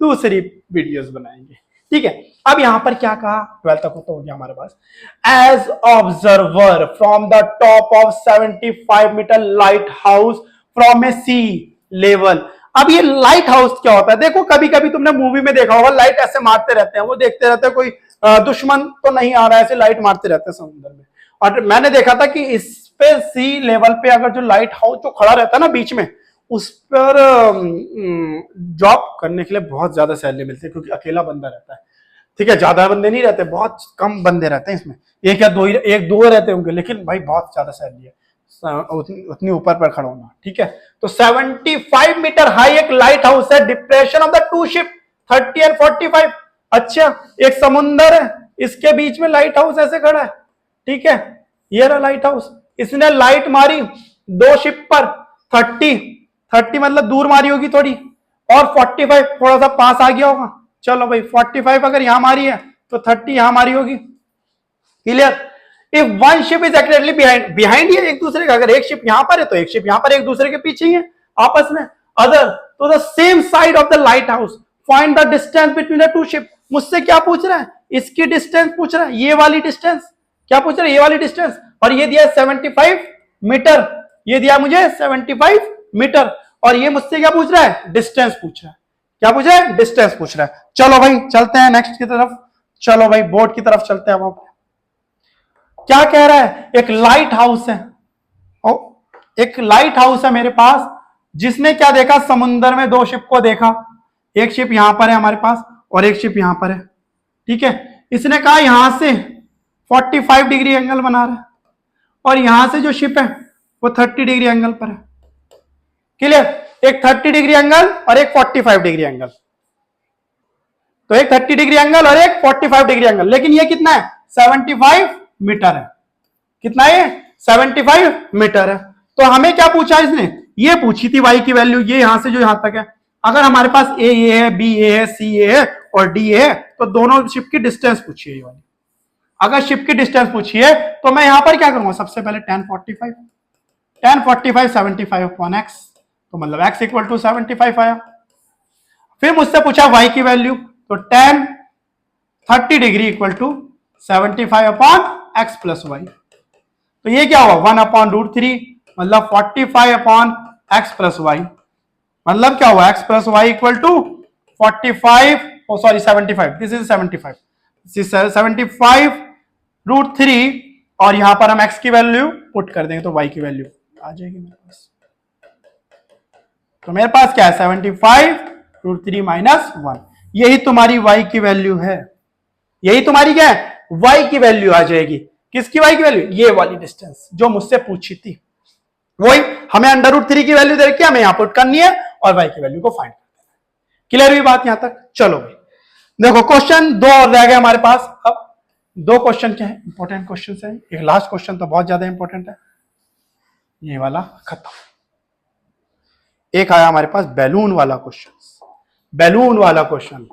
दूसरी वीडियोस बनाएंगे, ठीक है। अब यहां पर क्या कहा, 12 तक तो हो गया हमारे पास। As observer from the top of 75 metre lighthouse from a sea level. अब ये लाइट हाउस क्या होता है, देखो कभी कभी तुमने मूवी में देखा होगा, लाइट ऐसे मारते रहते हैं, वो देखते रहते हैं कोई दुश्मन तो नहीं आ रहा है, ऐसे लाइट मारते रहते हैं समुद्र में। और मैंने देखा था कि इस पे सी लेवल पे अगर जो लाइट हाउस जो खड़ा रहता है ना बीच में, उस पर जॉब करने के लिए बहुत ज्यादा सैलरी मिलती है, क्योंकि अकेला बंदा रहता है, ठीक है। ज्यादा बंदे नहीं रहते, बहुत कम बंदे रहते हैं इसमें, एक या दो ही, एक दो रहते होंगे, लेकिन भाई बहुत ज्यादा सैलरी है उतनी ऊपर पर खड़ा होना, ठीक है। तो 75 मीटर हाई एक लाइट हाउस है, depression of the two ship 30 and 45। अच्छा एक समुंदर है, इसके बीच में लाइट हाउस ऐसे खड़ा है, ठीक है। ये रहा लाइट हाउस, इसने लाइट मारी 2 शिप पर 30 मतलब दूर मारी होगी थोड़ी, और 45 थोड़ा सा पास आ गया होगा। चलो भाई 45 अगर यहां मारी है तो 30 यहां मारी होगी, clear. If one ship is accurately behind ये एक दूसरे का, अगर एक शिप यहां पर है तो एक शिप यहां पर एक दूसरे के पीछे ही है आपस में। अदर तो the same side of the light house find the distance between the two ship. मुझसे क्या पूछ रहा है, इसकी डिस्टेंस पूछ रहा है, ये वाली डिस्टेंस क्या पूछ रहा है, ये वाली डिस्टेंस। और ये दिया 75 मीटर, ये दिया मुझे 75 मीटर, और ये मुझसे क्या पूछ रहा है, डिस्टेंस पूछ रहा है। क्या पूछ रहा है, डिस्टेंस पूछ रहा है। चलो भाई चलते हैं नेक्स्ट की तरफ, चलो भाई बोर्ड की तरफ चलते हैं। अब क्या कह रहा है, एक लाइट हाउस है, एक लाइट हाउस है मेरे पास, जिसने क्या देखा, समुद्र में 2 शिप को देखा, एक शिप यहां पर है हमारे पास और एक शिप यहां पर है, ठीक है। इसने कहा यहां से 45 डिग्री एंगल बना रहा है, और यहां से जो शिप है वो 30 डिग्री एंगल पर है, क्लियर। एक 30 डिग्री एंगल और एक 45 डिग्री एंगल, तो एक 30 डिग्री एंगल और एक 45 डिग्री एंगल, लेकिन ये कितना है, 75 मीटर है। कितना है, 75 मीटर है। तो हमें क्या पूछा इसने, ये पूछी थी वाई की वैल्यू, ये यहां से जो यहां तक है। अगर हमारे पास ए ये है, बी ए है, सी ए है और डी ए है, तो दोनों शिप की डिस्टेंस पूछिए ये वाली। अगर शिप की डिस्टेंस पूछिए तो मैं यहां पर क्या करूंगा, सबसे पहले tan 45 75 अपॉन x, तो मतलब x इक्वल टू 75 आया। फिर मुझसे पूछा y की वैल्यू, तो tan 30 degree equal to 75 upon x plus y, तो ये क्या हुआ 1 अपॉन √3, मतलब 45 अपॉन x प्लस वाई, मतलब क्या हुआ x plus y equal to 45, oh sorry 75, this is 75, this is 75 √3, और यहां पर हम x की वैल्यू पुट कर देंगे तो y की वैल्यू आ जाएगी मेरे पास। तो मेरे पास क्या है 75 √3 माइनस 1, यही तुम्हारी y की वैल्यू है, यही तुम्हारी क्या है, y की वैल्यू आ जाएगी। किसकी y की वैल्यू, ये वाली डिस्टेंस जो मुझसे पूछी थी, वही हमें √3 की वैल्यू दे के हमें यहां पुट करनी है और y की वैल्यू को फाइंड करना है। क्लियर हुई बात यहां तक। चलो भाई देखो क्वेश्चन 2 और रह गए हमारे पास। अब 2 क्वेश्चन क्या है, इंपॉर्टेंट क्वेश्चन है, एक लास्ट क्वेश्चन तो बहुत ज्यादा इंपॉर्टेंट है, ये वाला खत्म। एक आया हमारे पास बैलून वाला क्वेश्चन, बैलून वाला क्वेश्चन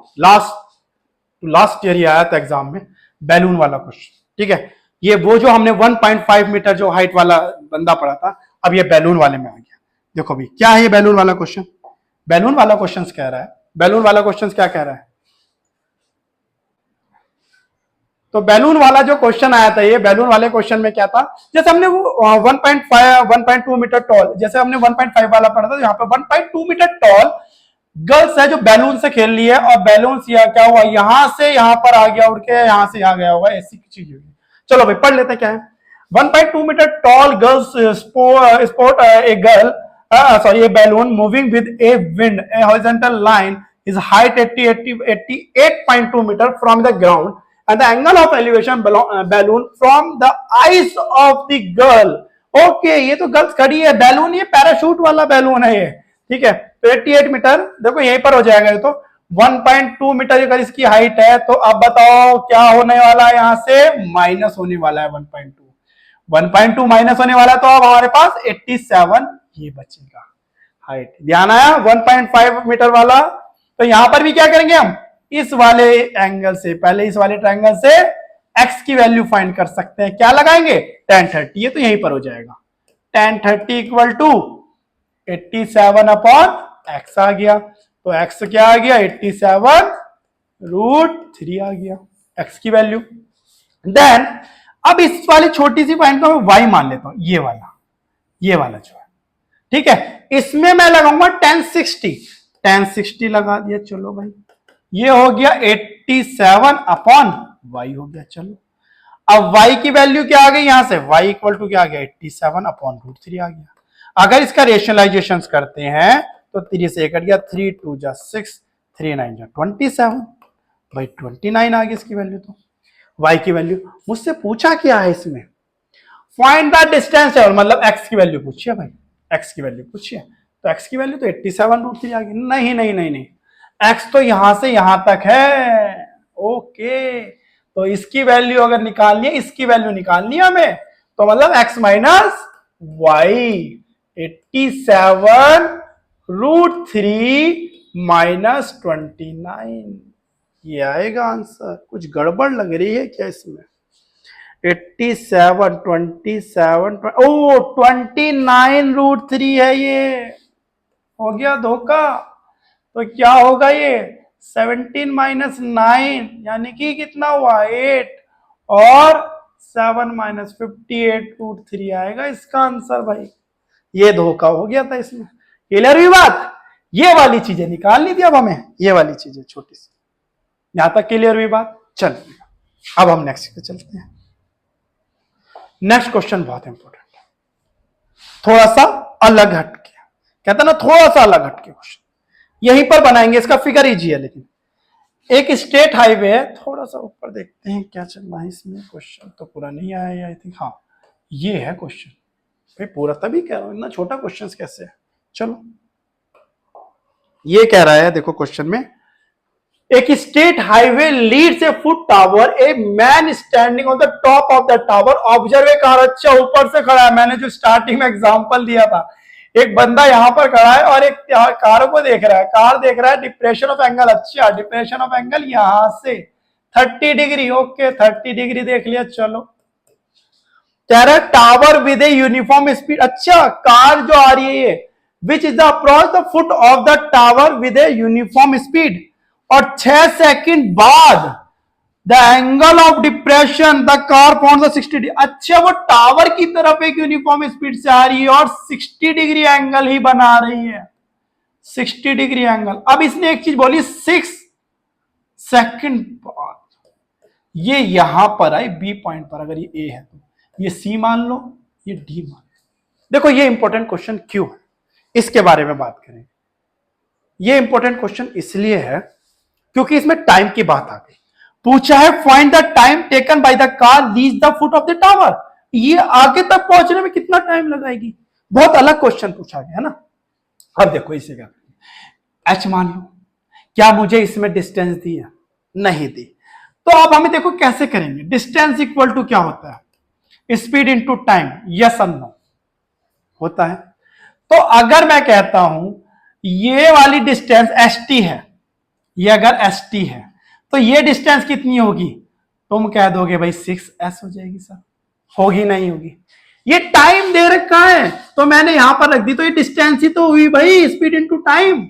लास्ट ईयर ही आया था एग्जाम में, बैलून वाला क्वेश्चन, ठीक है। ये वो जो हमने 1.5 मीटर जो हाइट वाला बंदा पढ़ा था, अब ये बैलून वाले में आ गया। देखो भी क्या है ये बैलून वाला क्वेश्चन, बैलून वाला क्वेश्चन कह रहा है, बैलून वाला क्वेश्चन क्या कह रहा है, तो बैलून वाला जो क्वेश्चन आया था, ये बैलून वाले क्वेश्चन में क्या था, जैसे हमने वो 1.2 मीटर टॉल, जैसे हमने 1.5 वाला पढ़ा था, यहाँ पे 1.2 मीटर टॉल गर्ल्स है जो बैलून से खेल रही है, और बैलून क्या हुआ, यहां से यहां पर आ गया उड़ के, यहां से आ गया होगा, ऐसी चीज होगी। चलो भाई पढ़ लेते हैं क्या है। 1.2 metre tall girls sport a girl sorry a balloon moving with a wind a horizontal line is height 88.2 metre from the ground and the angle of elevation balloon from the eyes of the girl। Okay ये तो girls खड़ी है, balloon ये parachute वाला balloon है ये, ठीक है। तो 88 मीटर देखो यहीं पर हो जाएगा ये तो, 1.2 मीटर अगर इसकी हाइट है तो अब बताओ क्या होने वाला है, यहां से माइनस होने वाला है 1.2 माइनस होने वाला है, तो अब हमारे पास 87 ये बचेगा हाइट। ध्यान आया 1.5 मीटर वाला। तो यहां पर भी क्या करेंगे हम, इस वाले एंगल से, पहले इस वाले ट्रायंगल से x की वैल्यू फाइंड कर सकते हैं। क्या लगाएंगे, tan 30, ये तो यहीं पर हो जाएगा। tan 30 equal to 87 upon x आ गया, तो x क्या आ गया 87√3 आ गया x की वैल्यू। देन अब इस वाली छोटी सी पॉइंट को मैं y मान लेता हूं, ये वाला जो है, ठीक है, इसमें मैं लगाऊंगा tan 60 लगा दिया। चलो भाई ये हो गया 87 अपॉन y हो गया। चलो अब y की वैल्यू क्या आ गई, यहां से y इक्वल टू क्या आ गया 87 अपॉन √3 आ गया। अगर इसका रेशनलाइजेशन करते हैं तो 3 से कट गया, 3 2 जा 6, 3 9 जा 27, भाई 29 आ गई इसकी वैल्यू। तो y की वैल्यू मुझसे पूछा क्या है इसमें, फाइंड द डिस्टेंस है, मतलब x की वैल्यू पूछिए भाई, x की वैल्यू पूछिए, तो x की वैल्यू तो 87√3 आ गई। नहीं नहीं नहीं नहीं, x तो यहां से यहां तक है। ओके, तो इसकी वैल्यू अगर निकालनी है, इसकी वैल्यू निकालनी है हमें, तो मतलब x माइनस वाई 87√3 माइनस 29, ये आएगा आंसर। कुछ गड़बड़ लग रही है क्या इसमें, 87 27 ओ 29√3 है, ये हो गया धोखा। तो क्या होगा ये 17 माइनस 9 यानी कि कितना हुआ 8, और 7 माइनस 58√3 आएगा इसका आंसर। भाई ये धोखा हो गया था इसमें। क्लियर हुई बात, ये वाली चीजें निकालनी थी अब हमें, ये वाली चीजें छोटी सी, यहां तक क्लियर हुई बात। चलिए अब हम नेक्स्ट पे चलते हैं। नेक्स्ट क्वेश्चन बहुत इंपॉर्टेंट है, थोड़ा सा अलग हटके, कहता ना थोड़ा सा अलग हटके क्वेश्चन, यहीं पर बनाएंगे, इसका फिगर इजी है। लेकिन एक स्टेट हाईवे है, थोड़ा सा ऊपर देखते हैं क्या चल रहा है इसमें। क्वेश्चन तो पूरा नहीं आया आई थिंक, हाँ ये है क्वेश्चन। भाई पूरा तभी कह रहा हूं, इतना छोटा क्वेश्चन कैसे है। चलो ये कह रहा है, देखो क्वेश्चन में, एक state highway leads a foot tower, a man standing on the top of the tower observe a car. अच्छा ऊपर से खड़ा है, मैंने जो स्टार्टिंग में एग्जांपल दिया था, एक बंदा यहां पर खड़ा है और एक कार को देख रहा है, कार देख रहा है डिप्रेशन ऑफ एंगल। अच्छा डिप्रेशन ऑफ एंगल यहां से 30 डिग्री, ओके 30 डिग्री देख लिया। चलो कह रहा है tower with a uniform speed, अच्छा कार जो आ रही है ये, which is the approach the foot of the tower with a uniform speed, और 6 सेकंड बाद the angle of depression the car point 60 degree. अच्छा वो टावर की तरफ एक यूनिफॉर्म स्पीड से आ रही है और 60 डिग्री एंगल ही बना रही है, 60 डिग्री एंगल। अब इसने एक चीज बोली 6 सेकंड बाद, ये यहां पर है बी पॉइंट पर, अगर ये ए है तो ये सी मान लो, ये डी मान लो। देखो ये इंपॉर्टेंट क्वेश्चन क्यों है, इसके बारे में बात करें। ये इंपॉर्टेंट क्वेश्चन इसलिए है क्योंकि इसमें टाइम की बात आ गई। पूछा है find the time taken by the car reach the foot of the tower, ये आगे तक पहुंचने में कितना टाइम लगाएगी। बहुत अलग क्वेश्चन पूछा गया है ना। अब देखो इसे क्या, एच मान लो, क्या मुझे इसमें डिस्टेंस दी है, नहीं दी, तो अब हमें देखो कैसे करेंगे। डिस्टेंस इक्वल टू क्या होता है, स्पीड इनटू टाइम, यस और नो होता है। तो अगर मैं कहता हूं ये वाली डिस्टेंस st है, ये अगर st है तो ये डिस्टेंस कितनी होगी, तुम कह दोगे भाई 6s हो जाएगी। सर होगी नहीं होगी, ये टाइम दे रखा है तो मैंने यहां पर रख दी, तो ये डिस्टेंस ही तो हुई भाई, स्पीड इनटू टाइम।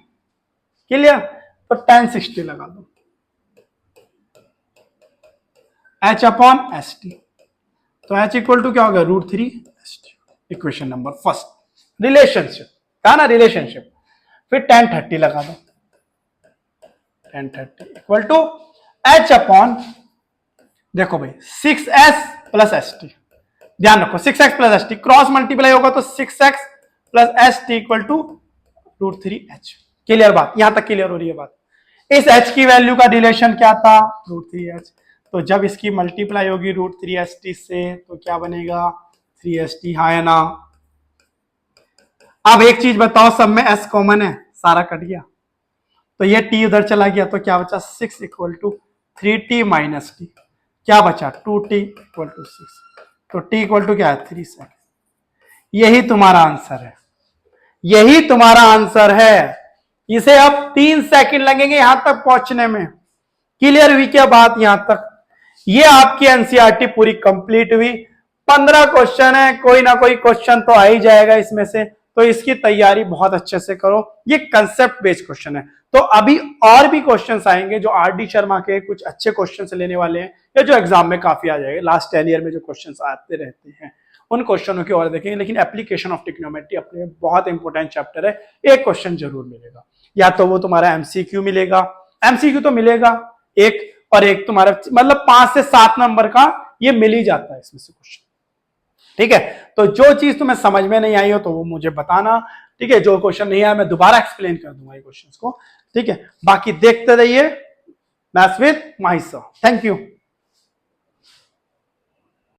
क्लियर, तो tan 60 लगा दो, h अपॉन st, तो h इक्वल टू क्या होगा √3 st। Equation number first, relationship कहा ना, रिलेशनशिप। फिर tan 30 लगा दो, tan 30 equal to h upon, देखो भाई 6s प्लस st, ध्यान रखो 6x plus st cross multiply होगा तो 6x plus st equal to √3h। Clear बात, यहां तक क्लियर हो रही है बात। इस h की वैल्यू का रिलेशन क्या था, √3h, तो जब इसकी मल्टीप्लाई होगी √3st से तो क्या बनेगा 3st, हाँ है ना। अब एक चीज बताओ, सब में s कॉमन है, सारा कट गया, तो ये t उधर चला गया तो क्या बचा 6 equal to 3t minus T, क्या बचा 2t इक्वल टू 6, तो t इक्वल टू क्या है 3 सेकेंड। यही तुम्हारा आंसर है, यही तुम्हारा आंसर है। इसे अब 3 सेकंड लगेंगे यहां तक पहुंचने में। क्लियर हुई क्या बात यहां तक? ये आपकी एनसीईआरटी पूरी कंप्लीट हुई। 15 क्वेश्चन है, कोई ना कोई क्वेश्चन तो आ ही जाएगा इसमें से, तो इसकी तैयारी बहुत अच्छे से करो। ये कंसेप्ट बेस्ड क्वेश्चन है। तो अभी और भी क्वेश्चंस आएंगे जो आर डी शर्मा के कुछ अच्छे क्वेश्चंस लेने वाले हैं, या जो एग्जाम में काफी आ जाएंगे। लास्ट 10 ईयर में जो क्वेश्चंस आते रहते हैं उन क्वेश्चनों की और देखेंगे। लेकिन एप्लीकेशन ऑफ ट्रिग्नोमेट्री अपने बहुत इंपॉर्टेंट चैप्टर है, एक क्वेश्चन जरूर मिलेगा। या तो वो तुम्हारा एमसीक्यू मिलेगा, एमसीक्यू तो मिलेगा एक, और एक तुम्हारा मतलब 5 से 7 नंबर का ये मिल ही जाता है इसमें से क्वेश्चन। ठीक है, तो जो चीज तुम्हें समझ में नहीं आई हो तो वो मुझे बताना। ठीक है, जो क्वेश्चन नहीं आया मैं दोबारा एक्सप्लेन कर दूंगा ये क्वेश्चंस को। ठीक है, बाकी देखते रहिए maths with Mahi sir. Thank you.